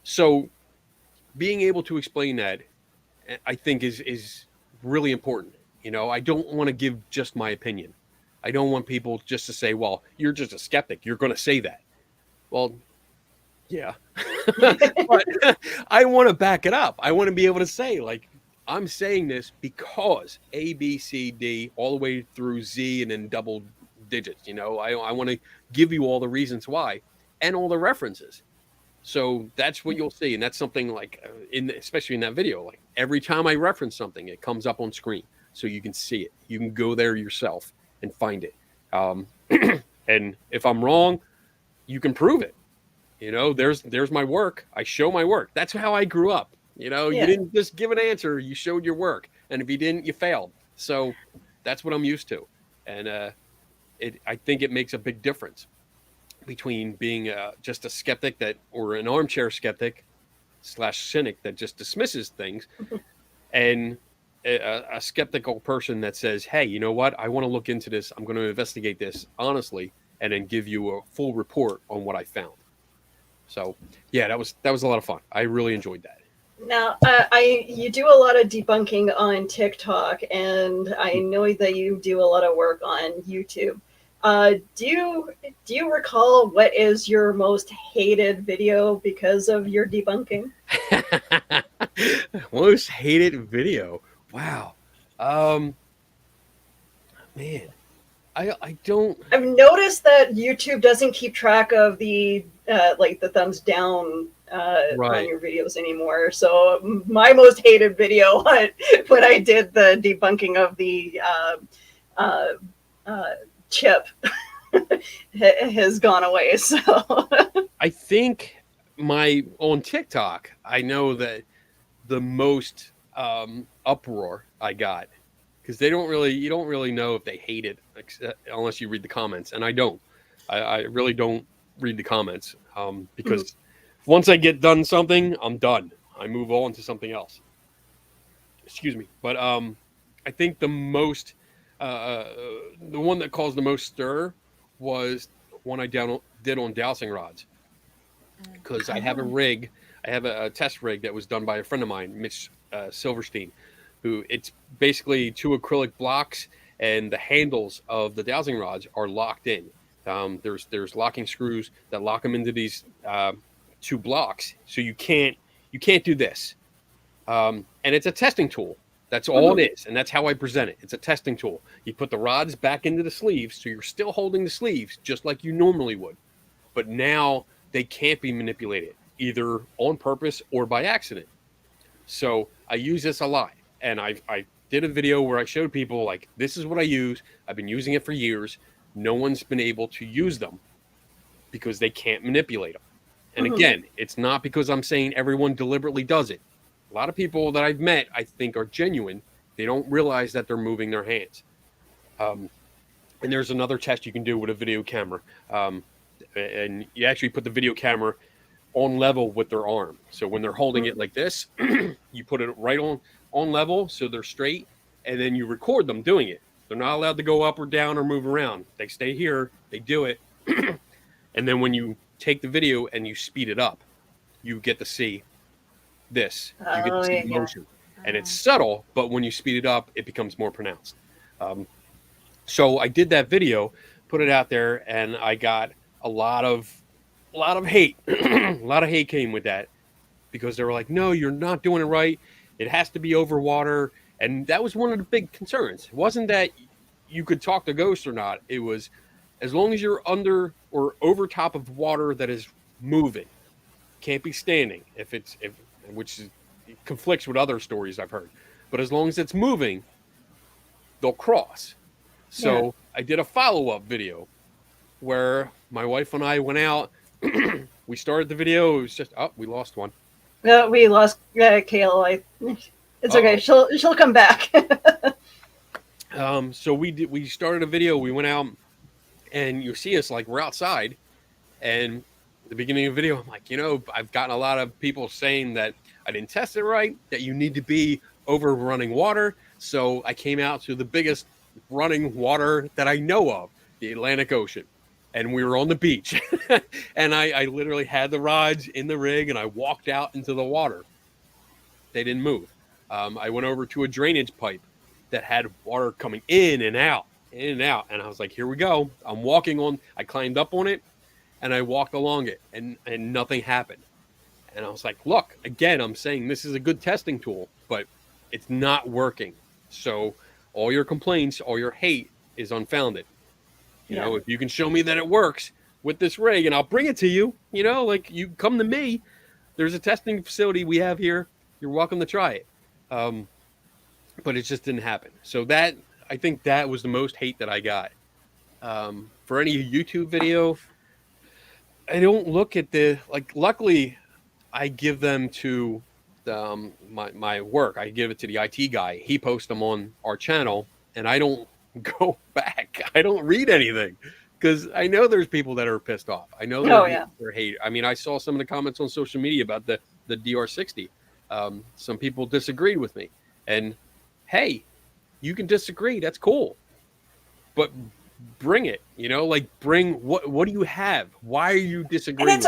S3: So being able to explain that, I think is really important. I don't want to give just my opinion. I don't want people just to say, well, you're just a skeptic. You're going to say that. Well, yeah. But I want to back it up. I want to be able to say, like, I'm saying this because A, B, C, D, all the way through Z and then double digits. I want to give you all the reasons why and all the references. So that's what you'll see, and that's something like especially in that video. Like every time I reference something, it comes up on screen, so you can see it. You can go there yourself and find it. And if I'm wrong, you can prove it. There's my work. I show my work. That's how I grew up. You didn't just give an answer. You showed your work, and if you didn't, you failed. So that's what I'm used to, and I think it makes a big difference between being just a skeptic or an armchair skeptic / cynic that just dismisses things, and a skeptical person that says, hey, you know what? I want to look into this. I'm going to investigate this honestly, and then give you a full report on what I found. So yeah, that was a lot of fun. I really enjoyed that.
S1: Now, you do a lot of debunking on TikTok, and I know that you do a lot of work on YouTube. Do you recall what is your most hated video because of your debunking?
S3: Most hated video. Wow. Man, I don't.
S1: I've noticed that YouTube doesn't keep track of the like the thumbs down
S3: Right.
S1: on your videos anymore. So my most hated video when I did the debunking of the chip has gone away. So
S3: I think on TikTok, I know that the most uproar I got, because you don't really know if they hate it unless you read the comments, and I don't. I really don't read the comments because once I get done something, I'm done. I move on to something else. Excuse me, but I think the one that caused the most stir was one I did on dowsing rods, because I have a rig. I have a test rig that was done by a friend of mine, Mitch Silverstein, who it's basically two acrylic blocks, and the handles of the dowsing rods are locked in. There's locking screws that lock them into these two blocks, so you can't do this. And it's a testing tool. That's all it is, and that's how I present it. It's a testing tool. You put the rods back into the sleeves, so you're still holding the sleeves just like you normally would, but now they can't be manipulated either on purpose or by accident. So I use this a lot, and I did a video where I showed people, like, this is what I use. I've been using it for years. No one's been able to use them because they can't manipulate them. And again, it's not because I'm saying everyone deliberately does it. A lot of people that I've met, I think, are genuine. They don't realize that they're moving their hands. And there's another test you can do with a video camera. And you actually put the video camera on level with their arm. So when they're holding it like this, you put it right on level so they're straight, and then you record them doing it. They're not allowed to go up or down or move around. They stay here. They do it. And then when you take the video and you speed it up, you get to see this. You get to
S1: Oh,
S3: see
S1: yeah,
S3: the
S1: yeah.
S3: motion. And it's subtle, but when you speed it up, it becomes more pronounced. So I did that video, put it out there, and I got a lot of hate. A lot of hate came with that because they were like, "No, you're not doing it right. It has to be over water." And that was one of the big concerns. It wasn't that you could talk to ghosts or not. It was as long as you're under or over top of water that is moving, can't be standing. If which is, it conflicts with other stories I've heard, but as long as it's moving, they'll cross. So I did a follow-up video where my wife and I went out. We started the video. It was just, oh, we lost one.
S1: No, we lost Kayla. It's okay. She'll come back.
S3: So we started a video. We went out, and you see us like we're outside, and at the beginning of the video, I'm like, I've gotten a lot of people saying that I didn't test it right, that you need to be over running water. So I came out to the biggest running water that I know of, the Atlantic Ocean. And we were on the beach. And I literally had the rods in the rig, and I walked out into the water. They didn't move. I went over to a drainage pipe that had water coming in and out. And I was like, here we go. I climbed up on it, and I walked along it, and nothing happened. And I was like, look, again, I'm saying this is a good testing tool, but it's not working. So all your complaints, all your hate is unfounded. If you can show me that it works with this rig, and I'll bring it to you, like you come to me, there's a testing facility we have here. You're welcome to try it. But it just didn't happen. So I think that was the most hate that I got. For any YouTube video, I don't look at luckily I give them to my work. I give it to the IT guy. He posts them on our channel, and I don't go back. I don't read anything because I know there's people that are pissed off. I know they're hate. I mean, I saw some of the comments on social media about the DR60. Some people disagreed with me, and hey, you can disagree. That's cool, but bring it. Bring what do you have? Why are you disagreeing?
S1: And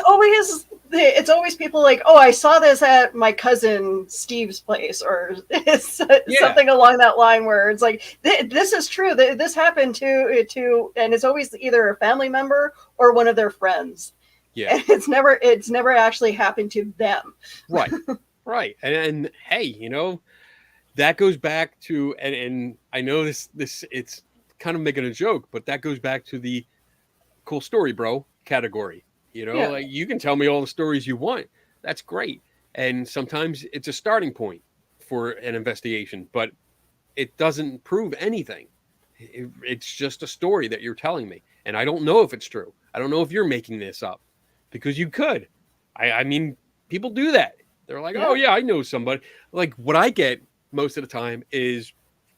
S1: it's always people like, oh, I saw this at my cousin Steve's place, or something along that line, where it's like, this is true. This happened to, and it's always either a family member or one of their friends.
S3: Yeah,
S1: and it's never actually happened to them.
S3: Right, right. And hey, that goes back to, and I know this it's kind of making a joke, but that goes back to the cool story, bro category. Like, you can tell me all the stories you want. That's great. And sometimes it's a starting point for an investigation, but it doesn't prove anything. It's just a story that you're telling me. And I don't know if it's true. I don't know if you're making this up, because you could. I mean, people do that. They're like, oh yeah, I know somebody. Like, what I get most of the time is,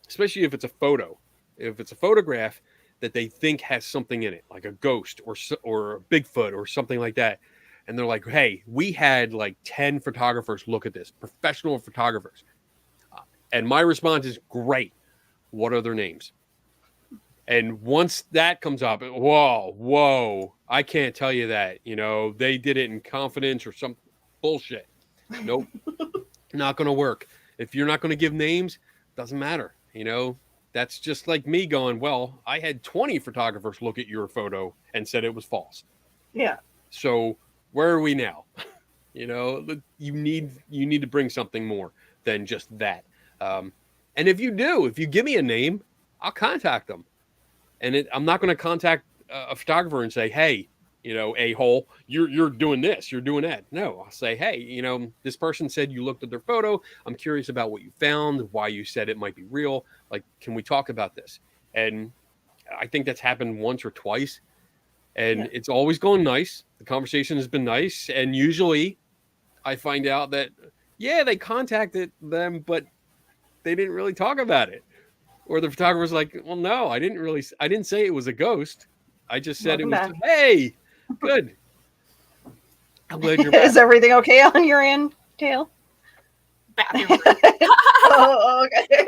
S3: especially if it's a photo, if it's a photograph that they think has something in it, like a ghost or a Bigfoot or something like that. And they're like, hey, we had like 10 photographers look at this, professional photographers. And my response is, great. What are their names? And once that comes up, whoa, I can't tell you that. They did it in confidence or some bullshit. Nope. Not going to work. If you're not going to give names, doesn't matter. That's just like me going, well, I had 20 photographers look at your photo and said it was false.
S1: Yeah.
S3: So where are we now? You need to bring something more than just that. And if you give me a name, I'll contact them. And I'm not going to contact a photographer and say, hey, a-hole, you're doing this, you're doing that. No, I'll say, hey, this person said you looked at their photo. I'm curious about what you found, why you said it might be real. Like, can we talk about this? And I think that's happened once or twice. And it's always going nice. The conversation has been nice. And usually I find out that, they contacted them, but they didn't really talk about it. Or the photographer's like, well, no, I didn't say it was a ghost. I just said
S1: Welcome
S3: it was,
S1: back.
S3: hey, good. I'm glad you're back.
S1: Is everything okay on your end, Kale?
S2: Bathroom.
S1: Oh, okay.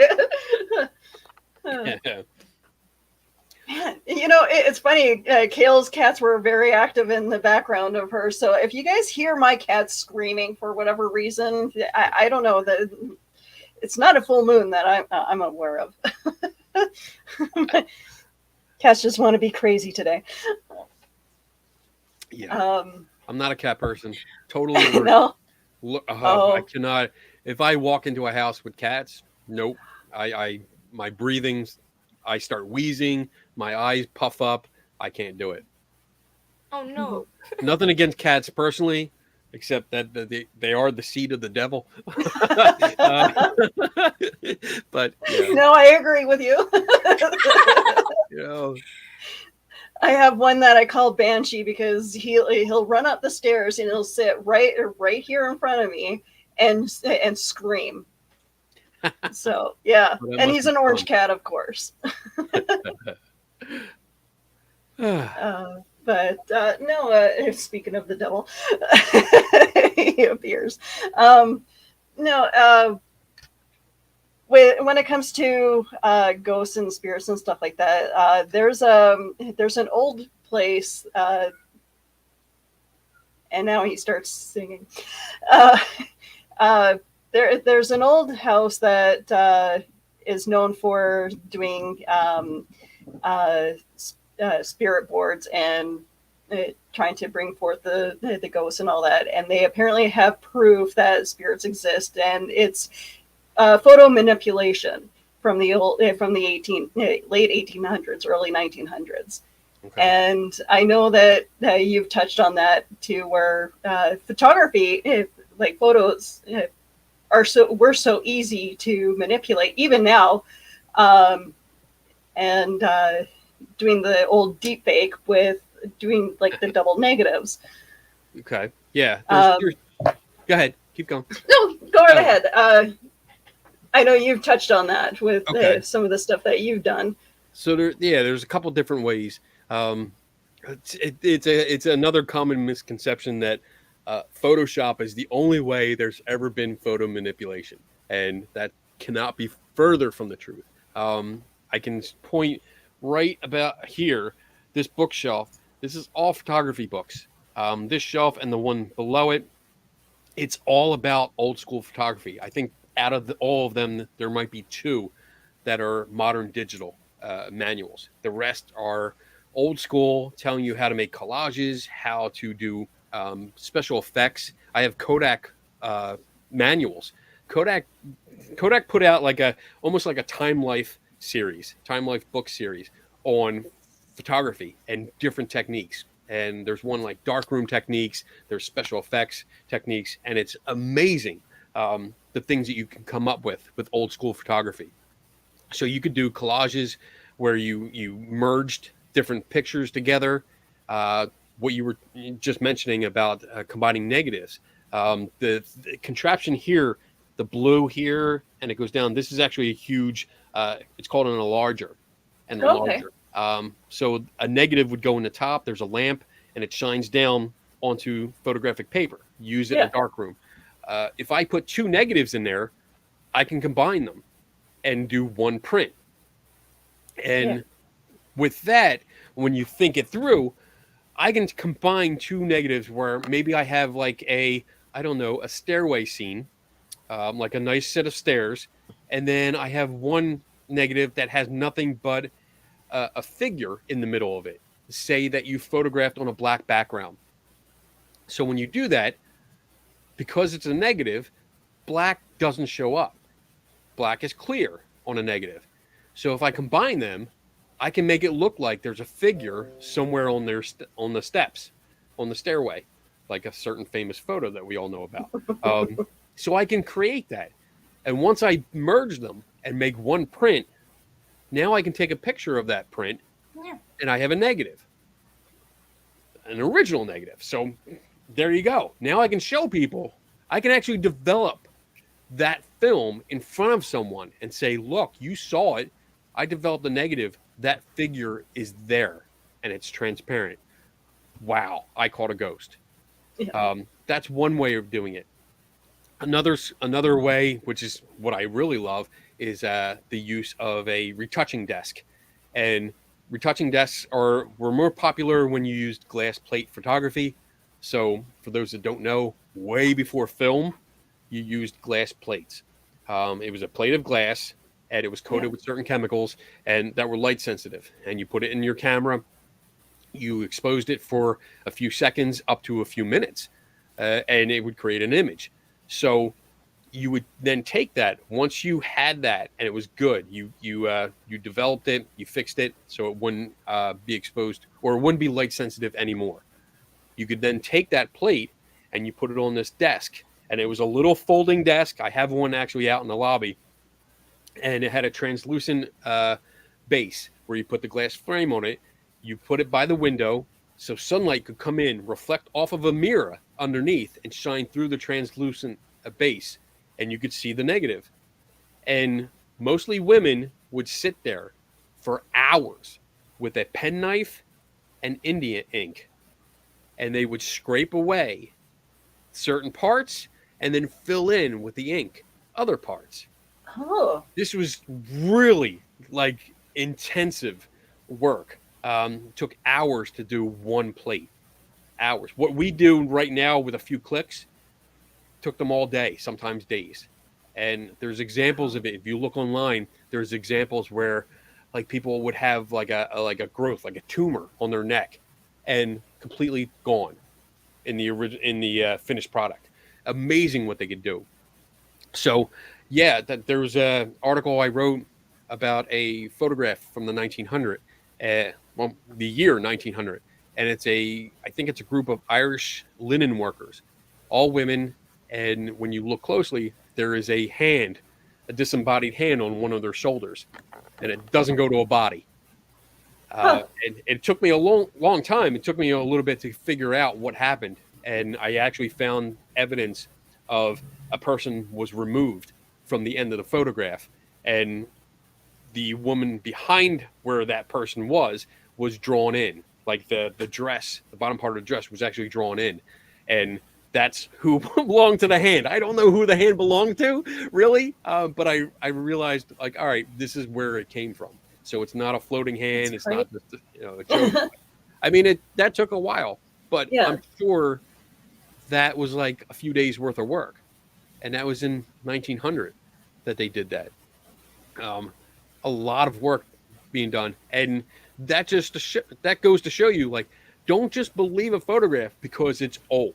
S3: Yeah.
S1: Man, it's funny. Kale's cats were very active in the background of her. So if you guys hear my cats screaming for whatever reason, I don't know. It's not a full moon that I'm aware of. Cats just want to be crazy today.
S3: Yeah. I'm not a cat person. Totally allergic.
S1: No.
S3: I cannot. If I walk into a house with cats, nope. My breathing's. I start wheezing. My eyes puff up. I can't do it.
S2: Oh no.
S3: Nothing against cats personally, except that they are the seed of the devil. But yeah.
S1: No, I agree with you.
S3: You know,
S1: I have one that I call Banshee because he'll run up the stairs and he'll sit right here in front of me and scream. So yeah,
S3: well,
S1: and he's an orange
S3: fun.
S1: cat, of course. But no. Speaking of the devil, he appears. No. When it comes to ghosts and spirits and stuff like that, there's an old place, and now he starts singing. There's an old house that is known for doing spirit boards and trying to bring forth the ghosts and all that, and they apparently have proof that spirits exist, and it's photo manipulation from the late 1800s, early 1900s.
S3: Okay.
S1: And I know that you've touched on that too, where photography, like photos, were so easy to manipulate even now, and doing the old deep fake with doing like the double negatives.
S3: Okay. Yeah. Go ahead. Keep going.
S1: No, go right ahead. I know you've touched on that with some of the stuff that you've done.
S3: So there's a couple different ways. It's another common misconception that Photoshop is the only way there's ever been photo manipulation, and that cannot be further from the truth. I can point right about here, this bookshelf. This is all photography books. This shelf and the one below it, it's all about old school photography. I think out of all of them, there might be two that are modern digital manuals. The rest are old school, telling you how to make collages, how to do special effects. I have Kodak manuals. Kodak put out almost like a Time Life book series on photography and different techniques. And there's one like darkroom techniques, there's special effects techniques, and it's amazing the things that you can come up with old school photography. So you could do collages where you merged different pictures together. What you were just mentioning about combining negatives. The contraption here, the blue here, and it goes down. This is actually a huge, it's called an enlarger. So a negative would go in the top. There's a lamp, and it shines down onto photographic paper. Use it in a darkroom. If I put two negatives in there, I can combine them and do one print. And with that, when you think it through, I can combine two negatives where maybe I have like a stairway scene, like a nice set of stairs, and then I have one negative that has nothing but a figure in the middle of it. Say that you photographed on a black background. So when you do that, because it's a negative, black doesn't show up. Black is clear on a negative. So if I combine them, I can make it look like there's a figure somewhere on the steps, on the stairway, like a certain famous photo that we all know about. So I can create that. And once I merge them and make one print, now I can take a picture of that print, and I have a negative, an original negative. So there you go. Now I can show people. I can actually develop that film in front of someone and say, look, you saw it. I developed a negative. That figure is there, and it's transparent. Wow, I caught a ghost. Yeah. That's one way of doing it. Another way, which is what I really love, is the use of a retouching desk. And retouching desks were more popular when you used glass plate photography. So for those that don't know, way before film, you used glass plates. It was a plate of glass, and it was
S1: Yeah.
S3: coated with certain chemicals and that were light sensitive. And you put it in your camera, you exposed it for a few seconds up to a few minutes, and it would create an image. So you would then take that once you had that and it was good. You developed it, you fixed it so it wouldn't be exposed or it wouldn't be light sensitive anymore. You could then take that plate and you put it on this desk, and it was a little folding desk. I have one actually out in the lobby, and it had a translucent base where you put the glass frame on it. You put it by the window so sunlight could come in, reflect off of a mirror underneath, and shine through the translucent base, and you could see the negative. And mostly women would sit there for hours with a penknife and India ink, and they would scrape away certain parts and then fill in with the ink other parts.
S1: Oh.
S3: This was really like intensive work. Took hours to do one plate. Hours. What we do right now with a few clicks took them all day, sometimes days. And there's examples of it. If you look online, there's examples where like people would have like a growth, like a tumor on their neck, and completely gone in the finished product. Amazing what they could do. So, yeah, there was a article I wrote about a photograph from the 1900, well, the year 1900, and I think it's a group of Irish linen workers, all women, and when you look closely, there is a hand, a disembodied hand on one of their shoulders, and it doesn't go to a body.
S1: Huh.
S3: And it took me a long time. It took me a little bit to figure out what happened, and I actually found evidence of a person was removed from the end of the photograph, and the woman behind where that person was drawn in. Like the dress, the bottom part of the dress was actually drawn in, and that's who belonged to the hand. I don't know who the hand belonged to, really, but I realized like, all right, this is where it came from. So it's not a floating hand.
S1: That's
S3: It's not
S1: great.
S3: just a joke. I mean, that took a while, but
S1: Yeah.
S3: I'm sure that was like a few days worth of work, and that was in 1900 that they did that. Um, a lot of work being done, and that goes to show you like, don't just believe a photograph because it's old.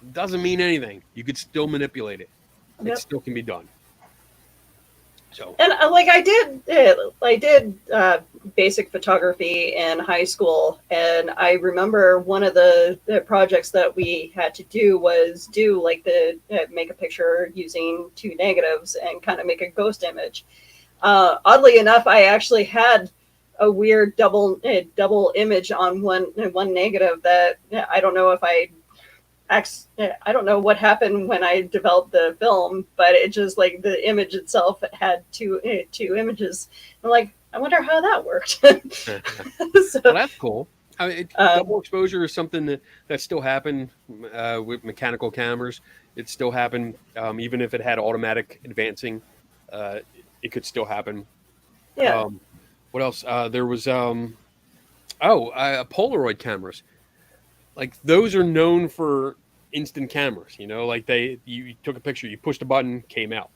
S3: It doesn't mean anything. You could still manipulate it. It
S1: Yep.
S3: still can be done. So
S1: And like I did basic photography in high school, and I remember one of the projects that we had to do was do like the make a picture using two negatives and kind of make a ghost image. Oddly enough, I actually had a weird double image on one negative that I don't know if I don't know what happened when I developed the film, but it just like the image itself had two images. I'm like, I wonder how that worked. So,
S3: well, that's cool. I mean,
S1: um,
S3: double exposure is something that still happened with mechanical cameras. It still happened, even if it had automatic advancing. Uh, it could still happen.
S1: yeah.
S3: Um, what else? There was Polaroid cameras. Like those are known for instant cameras. Like you took a picture, you pushed a button, came out.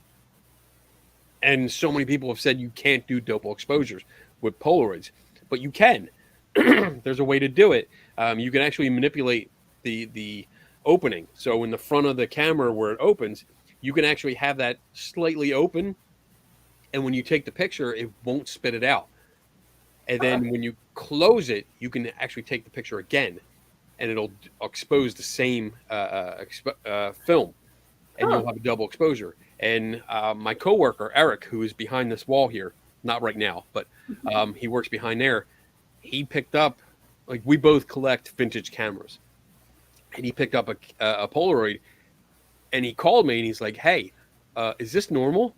S3: And so many people have said you can't do double exposures with Polaroids, but you can. There's a way to do it. You can actually manipulate the opening. So in the front of the camera where it opens, you can actually have that slightly open, and when you take the picture, it won't spit it out. And
S1: Huh.
S3: then when you close it, you can actually take the picture again, and it'll expose the same film, and
S1: Huh.
S3: you'll have a double exposure. And my coworker Eric, who is behind this wall here, not right now, but he works behind there. He picked up, like we both collect vintage cameras, and he picked up a Polaroid, and he called me and he's like, "Hey, is this normal?"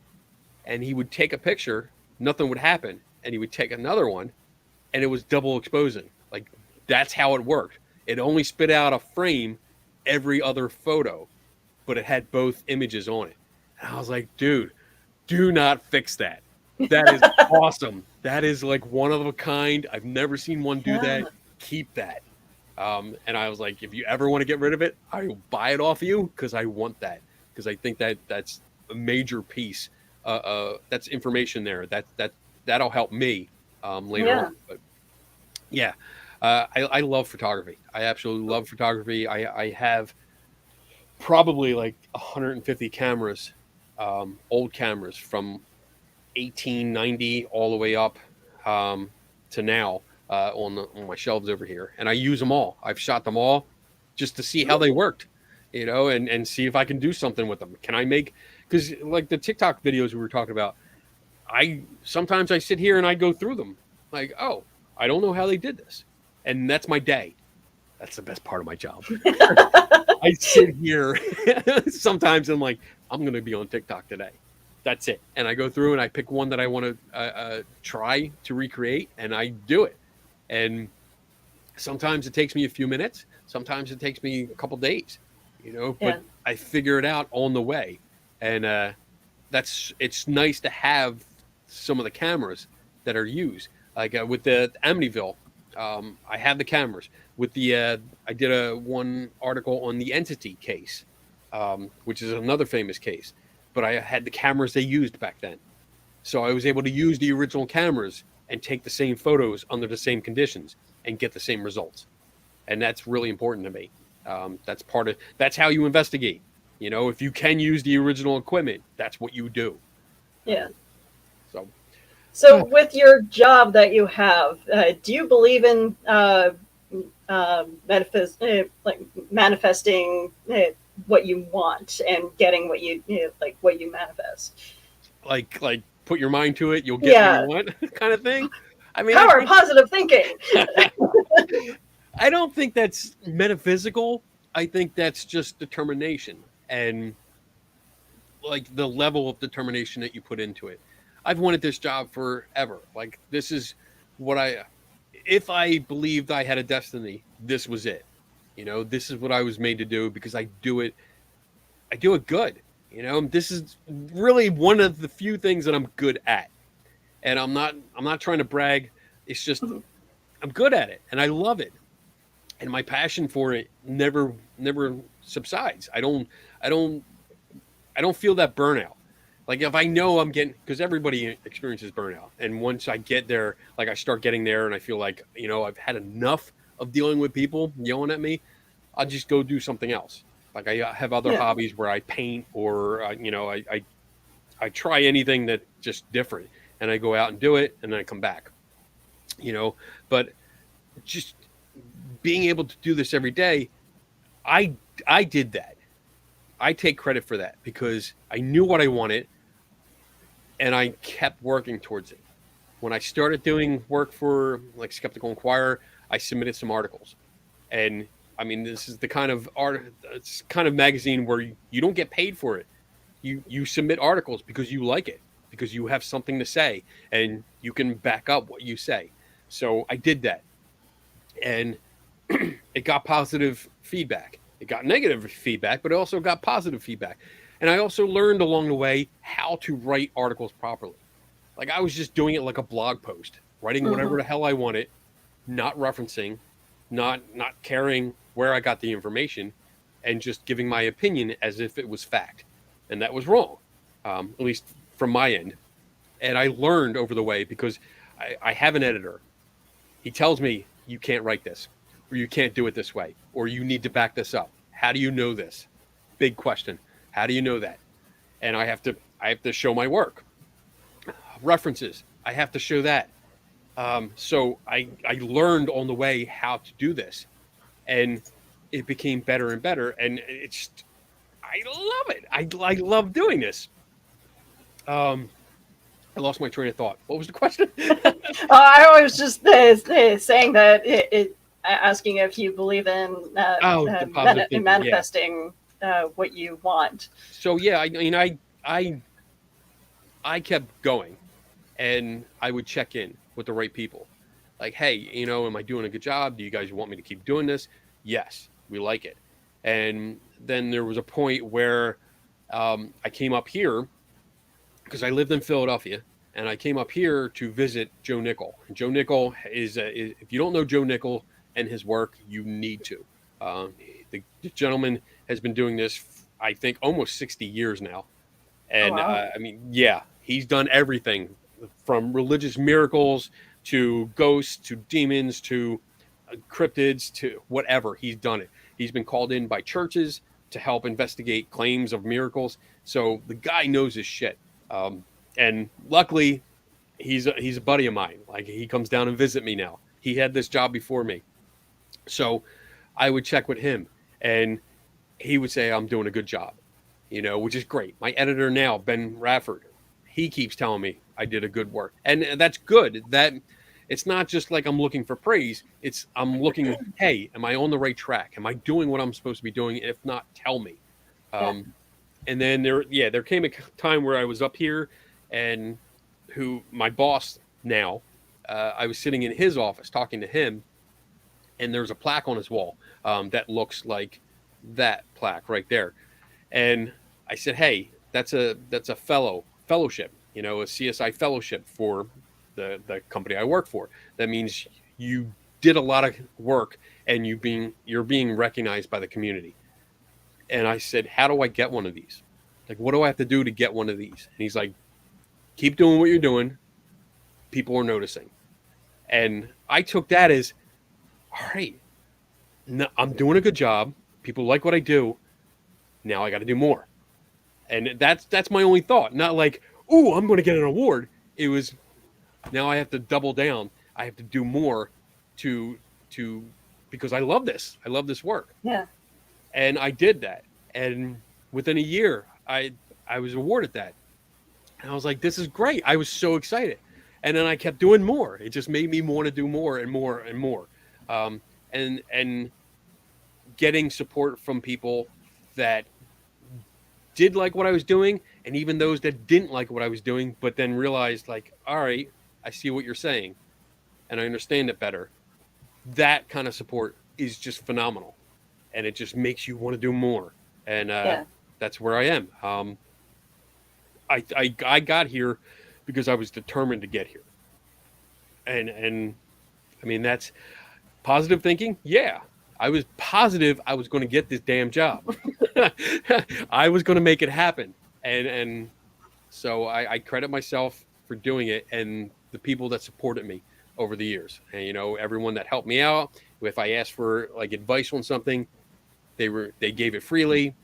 S3: And he would take a picture, nothing would happen, and he would take another one, and it was double exposing. Like that's how it worked. It only spit out a frame every other photo, but it had both images on it. And I was like, dude, do not fix that. That is awesome. That is like one of a kind. I've never seen one do
S1: Yeah.
S3: that. Keep that. And I was like, if you ever want to get rid of it, I will buy it off you because I want that. Because I think that that's a major piece. That's information there. That'll help me later
S1: Yeah.
S3: on. But yeah, I love photography. I absolutely love photography. I have probably like 150 cameras, old cameras from 1890 all the way up to now on my shelves over here, and I use them all. I've shot them all just to see how they worked, and see if I can do something with them. Can I make, because like the TikTok videos we were talking about, I sometimes I sit here and I go through them like, oh, I don't know how they did this, and that's my day. That's the best part of my job. I sit here sometimes and like, I'm going to be on TikTok today. That's it. And I go through and I pick one that I want to try to recreate, and I do it. And sometimes it takes me a few minutes. Sometimes it takes me a couple days, but
S1: Yeah.
S3: I figure it out on the way. And it's nice to have some of the cameras that are used. Like with the Amityville, I have the cameras. With the I did one article on the Entity case, which is another famous case, but I had the cameras they used back then, so I was able to use the original cameras and take the same photos under the same conditions and get the same results, and that's really important to me. That's how you investigate. If you can use the original equipment, that's what you do.
S1: Yeah.
S3: So
S1: So, with your job that you have, do you believe in like manifesting what you want and getting what like what you manifest?
S3: like put your mind to it, you'll get what you
S1: Yeah.
S3: want, kind of thing. I mean,
S1: Power of positive thinking.
S3: I don't think that's metaphysical. I think that's just determination and like the level of determination that you put into it. I've wanted this job forever. Like this is what if I believed I had a destiny, this was it. This is what I was made to do because I do it good. This is really one of the few things that I'm good at. And I'm not trying to brag. It's just I'm good at it and I love it. And my passion for it never subsides. I don't feel that burnout. Like if I know I'm getting, because everybody experiences burnout, and once I get there, like I start getting there, and I feel like I've had enough of dealing with people yelling at me, I'll just go do something else. Like I have other
S1: Yeah.
S3: hobbies where I paint, or I try anything that just different, and I go out and do it, and then I come back. But just being able to do this every day, I did that. I take credit for that because I knew what I wanted and I kept working towards it. When I started doing work for like Skeptical Inquirer, I submitted some articles. And I mean, this is the kind of it's kind of magazine where you don't get paid for it. You submit articles because you like it, because you have something to say and you can back up what you say. So I did that. And it got positive feedback. It got negative feedback, but it also got positive feedback. And I also learned along the way how to write articles properly. Like I was just doing it like a blog post, writing whatever the hell I wanted, not referencing, not caring where I got the information, and just giving my opinion as if it was fact. And that was wrong, at least from my end. And I learned over the way because I have an editor. He tells me you can't write this, or you can't do it this way, or you need to back this up. How do you know this? Big question. How do you know that? And I have to show my work. References. I have to show that. So I learned on the way how to do this, and it became better and better. And I love it. I love doing this. I lost my train of thought. What was the question?
S1: I was just saying that asking if you believe in
S3: The positive thinking.
S1: manifesting what you want.
S3: So yeah, I mean, I kept going, and I would check in with the right people. Like, hey, am I doing a good job? Do you guys want me to keep doing this? Yes, we like it. And then there was a point where I came up here because I lived in Philadelphia, and I came up here to visit Joe Nickel. And Joe Nickel if you don't know Joe Nickel and his work, you need to. Um, the gentleman has been doing this, I think, almost 60 years now.
S1: Oh,
S3: And
S1: wow.
S3: I mean, yeah, he's done everything from religious miracles to ghosts to demons to cryptids to whatever. He's done it. He's been called in by churches to help investigate claims of miracles. So the guy knows his shit. And luckily, he's a buddy of mine. Like, he comes down and visit me now. He had this job before me, so I would check with him, and he would say I'm doing a good job, which is great. My editor now, Ben Rafford, he keeps telling me I did a good work, and that's good. That it's not just like I'm looking for praise. It's I'm looking, hey, am I on the right track? Am I doing what I'm supposed to be doing? If not, tell me.
S1: Yeah.
S3: And then there came a time where I was up here, and who my boss now, I was sitting in his office talking to him, and there's a plaque on his wall that looks like that plaque right there. And I said, hey, that's a fellowship, a CSI fellowship for the company I work for. That means you did a lot of work, and you're being recognized by the community. And I said, how do I get one of these? Like, what do I have to do to get one of these? And he's like, keep doing what you're doing. People are noticing. And I took that as, all right, no, I'm doing a good job. People like what I do. Now I got to do more. And that's my only thought. Not like, ooh, I'm going to get an award. It was, now I have to double down. I have to do more to because I love this. I love this work.
S1: Yeah.
S3: And I did that. And within a year, I was awarded that. And I was like, this is great. I was so excited. And then I kept doing more. It just made me want to do more and more and more. And getting support from people that did like what I was doing, and even those that didn't like what I was doing, but then realized, like, all right, I see what you're saying, and I understand it better. That kind of support is just phenomenal, and it just makes you want to do more. And
S1: Yeah.
S3: that's where I am. I got here because I was determined to get here, and I mean, that's positive thinking. Yeah, I was positive I was going to get this damn job. I was going to make it happen, and so I credit myself for doing it, and the people that supported me over the years, and everyone that helped me out. If I asked for like advice on something, they gave it freely.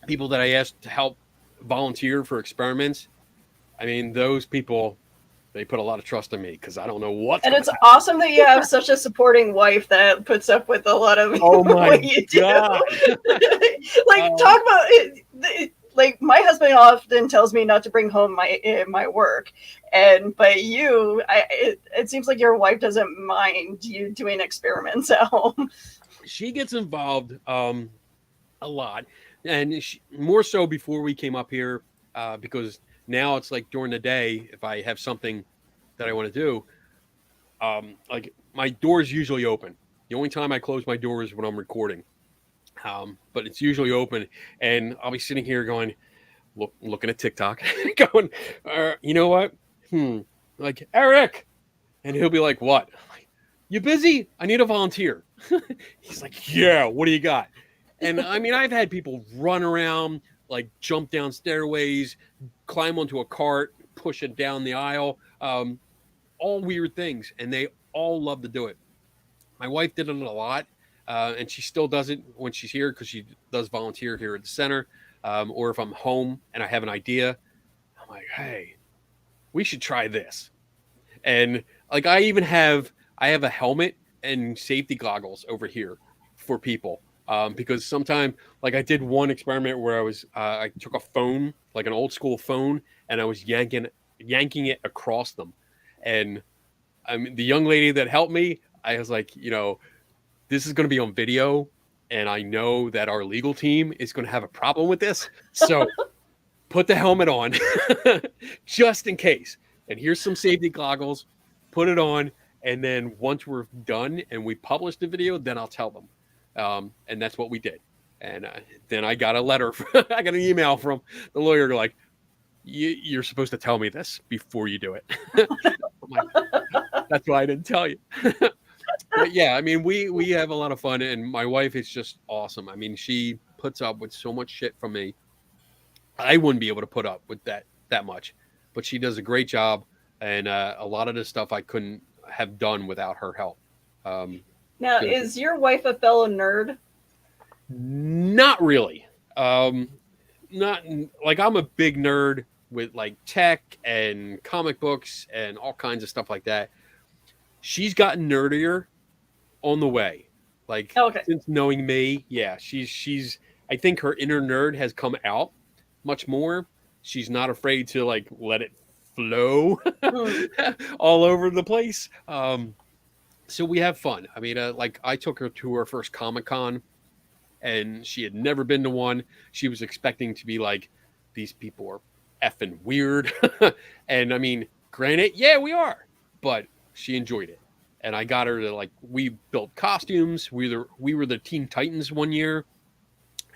S3: People that I asked to help volunteer for experiments, I mean, those people, they put a lot of trust in me because I don't know what's
S1: And
S3: going
S1: it's
S3: to happen.
S1: awesome that you have such a supporting wife that puts up with a lot of
S3: Oh my
S1: what you
S3: God.
S1: do. Like, talk about it. Like, my husband often tells me not to bring home my work, but it seems like your wife doesn't mind you doing experiments at home.
S3: She gets involved a lot, and more so before we came up here, because now it's like during the day, if I have something that I want to do, like my door is usually open. The only time I close my door is when I'm recording, but it's usually open, and I'll be sitting here going, looking at TikTok, going, you know what? Like, Eric, and he'll be like, what? I'm like, you busy? I need a volunteer. He's like, yeah, what do you got? And I mean, I've had people run around, like jump down stairways, climb onto a cart, push it down the aisle, all weird things. And they all love to do it. My wife did it a lot, and she still does it when she's here because she does volunteer here at the center. Or if I'm home and I have an idea, I'm like, hey, we should try this. And like I have a helmet and safety goggles over here for people, because sometimes, like, I did one experiment where I took a phone, like an old school phone, and I was yanking it across them. And I mean, the young lady that helped me, I was like, this is going to be on video, and I know that our legal team is going to have a problem with this, so put the helmet on just in case. And here's some safety goggles, put it on. And then once we're done and we publish the video, then I'll tell them. And that's what we did. And then I got a letter, I got an email from the lawyer like, you're supposed to tell me this before you do it. I'm like, that's why I didn't tell you. But yeah, I mean, we have a lot of fun, and my wife is just awesome. I mean, she puts up with so much shit from me. I wouldn't be able to put up with that much, but she does a great job, and a lot of the stuff I couldn't have done without her help.
S1: Now,
S3: So
S1: is your wife a fellow nerd?
S3: not really. Not like I'm a big nerd with like tech and comic books and all kinds of stuff like that. She's gotten nerdier on the way. Like
S1: Okay.
S3: since knowing me, yeah, she's I think her inner nerd has come out much more. She's not afraid to like let it flow
S1: Hmm.
S3: all over the place. So we have fun. I mean, like I took her to her first Comic Con, and she had never been to one. She was expecting to be like, these people are effing weird. And I mean, granted, yeah, we are, but she enjoyed it. And I got her to like, we built costumes. We were the Teen Titans one year,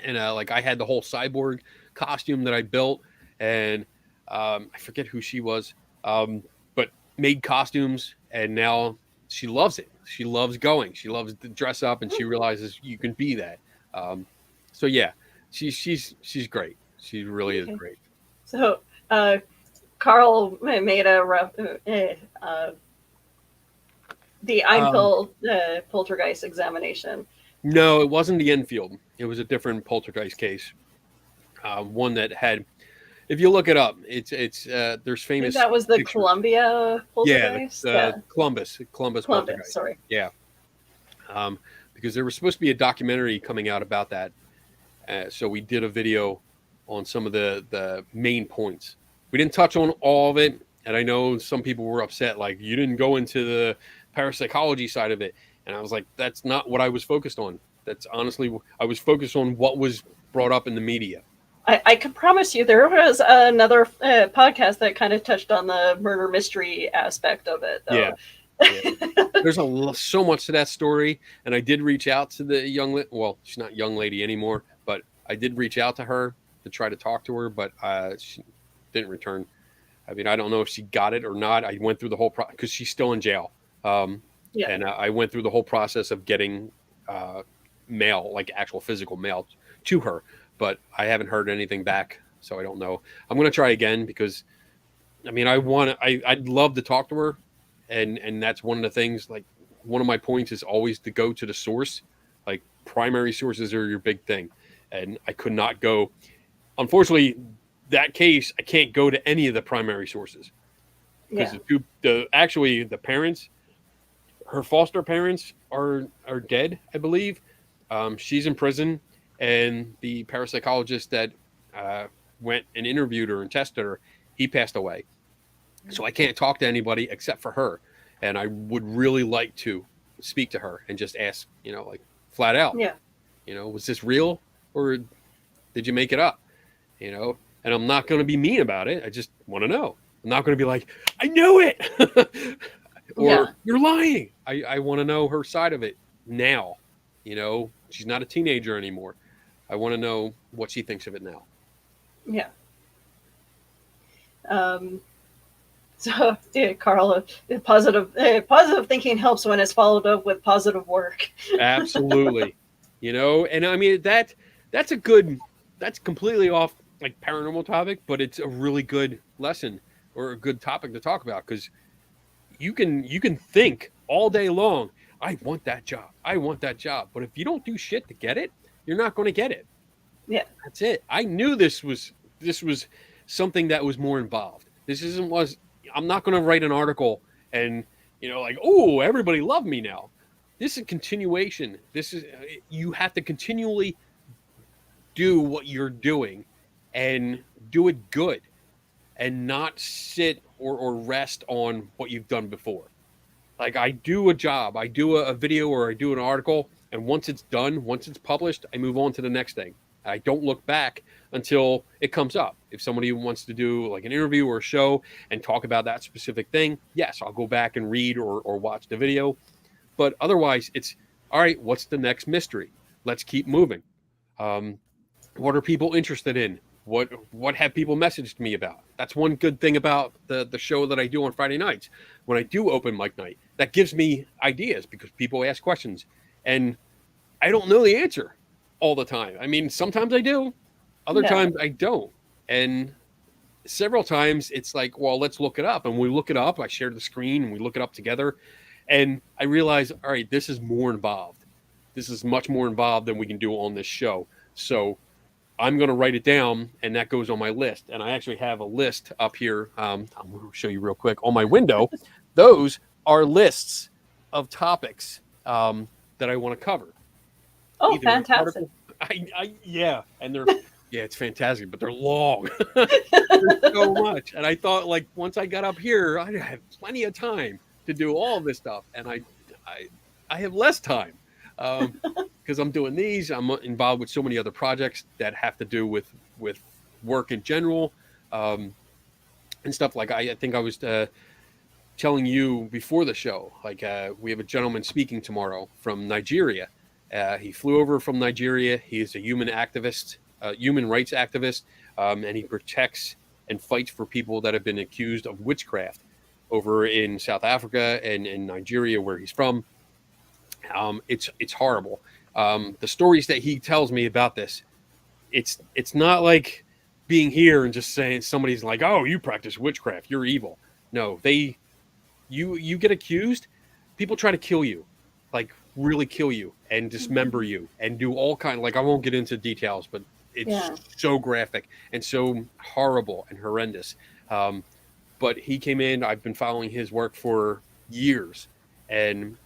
S3: and like I had the whole cyborg costume that I built, and I forget who she was, but made costumes, and now she loves it. She loves going. She loves to dress up, and she realizes you can be that. Um, so yeah, she's great. She really is
S1: Okay.
S3: great.
S1: So, Carl made the
S3: Um,
S1: Einfeld poltergeist examination.
S3: no, it wasn't the Enfield. It was a different poltergeist case. One that had, if you look it up, it's there's
S1: I think
S3: famous
S1: that was the
S3: pictures.
S1: Columbia
S3: Yeah,
S1: poltergeist. Yeah,
S3: Columbus
S1: Columbus.
S3: poltergeist.
S1: Sorry.
S3: Yeah, because there was supposed to be a documentary coming out about that. So we did a video on some of the main points. We didn't touch on all of it, and I know some people were upset, like you didn't go into the parapsychology side of it. And I was like, that's not what I was focused on. That's honestly, I was focused on what was brought up in the media.
S1: I can promise you there was another podcast that kind of touched on the murder mystery aspect of it, though.
S3: Yeah, yeah. There's so much to that story, and I did reach out to the well, she's not young lady anymore, but I did reach out to her to try to talk to her, but she didn't return. I mean, I don't know if she got it or not. I went through the whole process because she's still in jail,
S1: Yeah.
S3: and I went through the whole process of getting mail, like actual physical mail, to her, but I haven't heard anything back, so I don't know. I'm gonna try again because I mean, I'd love to talk to her, and that's one of the things. Like one of my points is always to go to the source. Like primary sources are your big thing, and I could not go. Unfortunately, that case I can't go to any of the primary sources because
S1: Yeah.
S3: the parents, her foster parents are dead, I believe. She's in prison, and the parapsychologist that went and interviewed her and tested her, he passed away. So I can't talk to anybody except for her. And I would really like to speak to her and just ask, like flat out,
S1: Yeah.
S3: was this real or did you make it up? And I'm not going to be mean about it. I just want to know. I'm not going to be like, I knew it or
S1: Yeah.
S3: you're lying. I want to know her side of it now. She's not a teenager anymore. I want to know what she thinks of it now.
S1: Yeah. So, yeah, Carl, positive thinking helps when it's followed up with positive work.
S3: Absolutely. And I mean that's completely off like paranormal topic, but it's a really good lesson or a good topic to talk about because you can think all day long, I want that job. I want that job. But if you don't do shit to get it, you're not going to get it.
S1: Yeah.
S3: That's it. I knew this was something that was more involved. I'm not going to write an article and like, oh, everybody love me now. This is continuation. You have to continually do what you're doing and do it good and not sit or rest on what you've done before. Like I do a job, I do a video or I do an article, and once it's done, once it's published, I move on to the next thing. I don't look back until it comes up. If somebody wants to do like an interview or a show and talk about that specific thing, yes, I'll go back and read or watch the video. But otherwise, it's all right, what's the next mystery? Let's keep moving. What are people interested in? what have people messaged me about? That's one good thing about the show that I do on Friday nights. When I do open mic night, that gives me ideas because people ask questions, and I don't know the answer all the time. I mean, sometimes I do, other
S1: Yeah.
S3: times I don't, and several times it's like, well, let's look it up, and we look it up. I share the screen and we look it up together, and I realize, all right, this is more involved. This is much more involved than we can do on this show. So I'm going to write it down, and that goes on my list. And I actually have a list up here. I'm going to show you real quick on my window. Those are lists of topics that I want to cover.
S1: Oh,
S3: Either an
S1: fantastic.
S3: article, yeah, and they're yeah, it's fantastic, but they're long. There's so much, and I thought like once I got up here, I have plenty of time to do all this stuff, and I have less time because I'm doing these. I'm involved with so many other projects that have to do with work in general and stuff. Like I think I was telling you before the show, like we have a gentleman speaking tomorrow from Nigeria. He flew over from Nigeria. He is a human activist, human rights activist, and he protects and fights for people that have been accused of witchcraft over in South Africa and in Nigeria, where he's from. It's horrible. The stories that he tells me about this, it's not like being here and just saying somebody's like, oh, you practice witchcraft, you're evil. No, you get accused, people try to kill you, like really kill you and dismember you and do all kind, like I won't get into details, but it's so graphic and so horrible and horrendous. But he came in, I've been following his work for years, and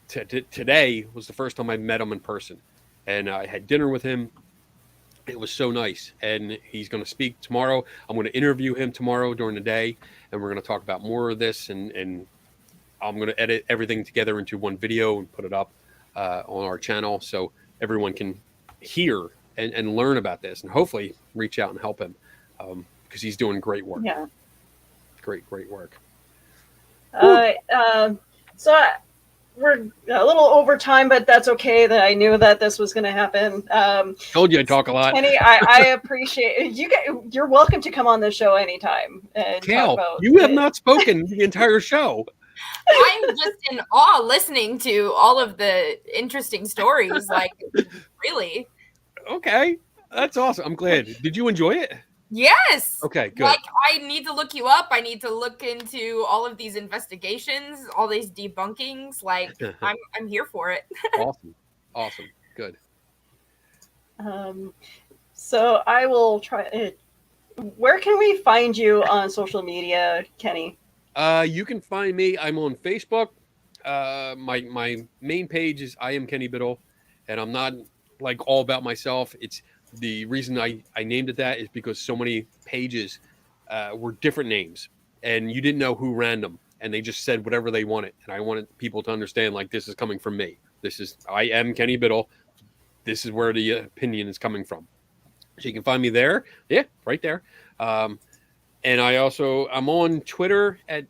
S3: today was the first time I met him in person, and I had dinner with him. It was so nice, and he's going to speak tomorrow. I'm going to interview him tomorrow during the day, and we're going to talk about more of this, and I'm going to edit everything together into one video and put it up on our channel so everyone can hear and learn about this, and hopefully reach out and help him because he's doing great work.
S1: Yeah.
S3: Great work.
S1: We're a little over time, but that's okay. That I knew that this was going to happen.
S3: Told you I talk a lot.
S1: Kenny, I appreciate you. You're welcome to come on the show anytime and
S3: Cal,
S1: talk about.
S3: You have not spoken the entire show.
S2: I'm just in awe listening to all of the interesting stories. Like, really?
S3: Okay, that's awesome. I'm glad. Did you enjoy it?
S2: Yes.
S3: Okay, good.
S2: Like, I need to look you up. I need to look into all of these investigations, all these debunkings. Like, I'm here for it.
S3: Awesome. Good.
S1: So I will try. Where can we find you on social media, Kenny?
S3: You can find me. I'm on Facebook. My main page is I am Kenny Biddle, and I'm not like all about myself. It's the reason I named it that is because so many pages were different names, and you didn't know who ran them, and they just said whatever they wanted. And I wanted people to understand, like, this is coming from me. I am Kenny Biddle. This is where the opinion is coming from. So you can find me there. Yeah, right there. And I'm on Twitter at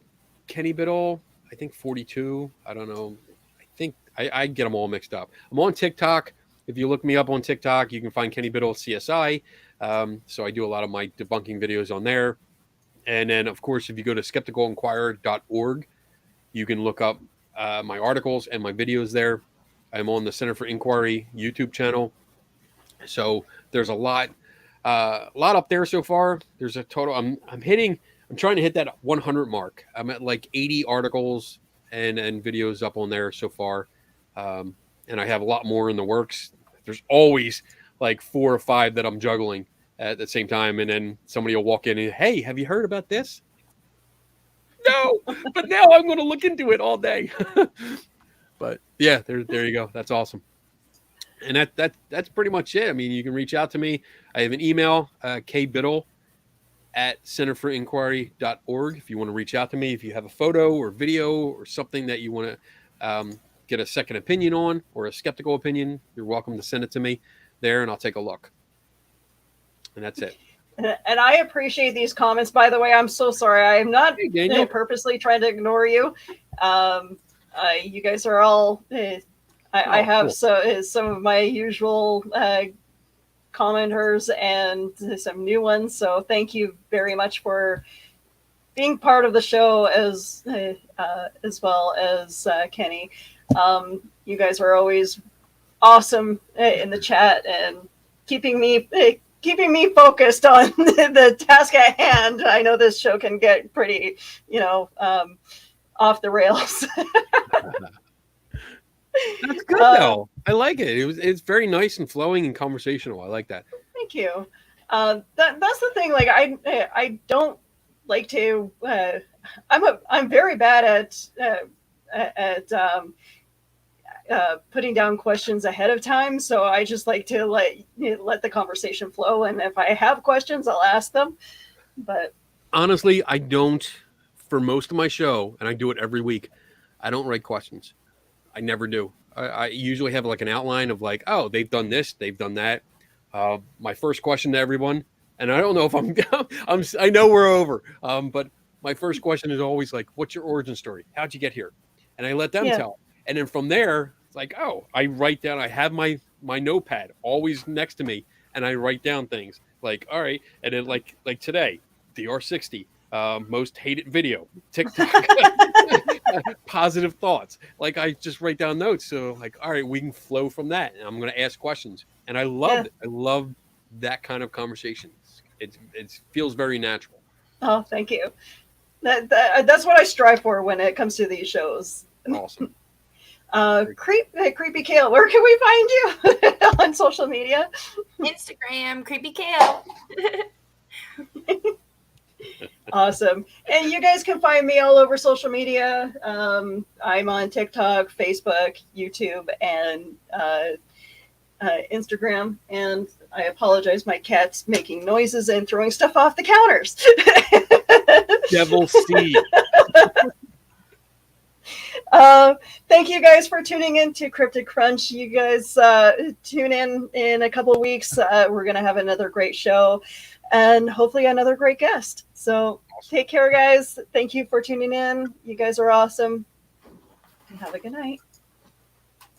S3: Kenny Biddle, I think 42. I don't know. I think I get them all mixed up. I'm on TikTok. If you look me up on TikTok, you can find Kenny Biddle CSI. So I do a lot of my debunking videos on there. And then, of course, if you go to skepticalinquirer.org, you can look up my articles and my videos there. I'm on the Center for Inquiry YouTube channel. So there's a lot up there so far. There's a total. I'm trying to hit that 100 mark. I'm at like 80 articles and videos up on there so far. And I have a lot more in the works. There's always like 4 or 5 that I'm juggling at the same time. And then somebody will walk in and, hey, have you heard about this? No, but now I'm going to look into it all day. But yeah, there you go. That's awesome. And that's pretty much it. I mean, you can reach out to me. I have an email, kbiddle@centerforinquiry.org. If you want to reach out to me, if you have a photo or video or something that you want to get a second opinion on or a skeptical opinion, you're welcome to send it to me there, and I'll take a look. And that's it.
S1: And I appreciate these comments, by the way. I'm so sorry. I am not purposely trying to ignore you. You guys are all... I have
S3: cool.
S1: some of my usual commenters and some new ones. So thank you very much for being part of the show as well as Kenny. You guys are always awesome in the chat and keeping me focused on the task at hand. I know this show can get pretty, off the rails.
S3: That's good though. I like it. It's very nice and flowing and conversational. I like that.
S1: Thank you. That's the thing. Like I don't like to. I'm very bad at putting down questions ahead of time. So I just like to let the conversation flow. And if I have questions, I'll ask them. But
S3: honestly, I don't. For most of my show, and I do it every week, I don't write questions. I never do. I usually have like an outline of like, oh, they've done this, they've done that. My first question to everyone, and I don't know if I know we're over, but my first question is always like, what's your origin story? How'd you get here? And I let them tell. And then from there, it's like, oh, I write down, I have my notepad always next to me, and I write down things like, all right. And then like today, DR60. Most hated video, TikTok, positive thoughts. Like I just write down notes. So like, all right, we can flow from that. And I'm going to ask questions. And I love it. I love that kind of conversation. It feels very natural.
S1: Oh, thank you. That's what I strive for when it comes to these shows.
S3: Awesome.
S1: Creepy Kale, where can we find you on social media?
S2: Instagram, Creepy Kale.
S1: Awesome. And you guys can find me all over social media. I'm on TikTok, Facebook, YouTube, and Instagram. And I apologize, my cat's making noises and throwing stuff off the counters.
S3: Devil seed.
S1: Thank you guys for tuning in to Cryptid Crunch. You guys tune in a couple of weeks. We're going to have another great show and hopefully another great guest. So take care, guys. Thank you for tuning in. You guys are awesome. And have a good night.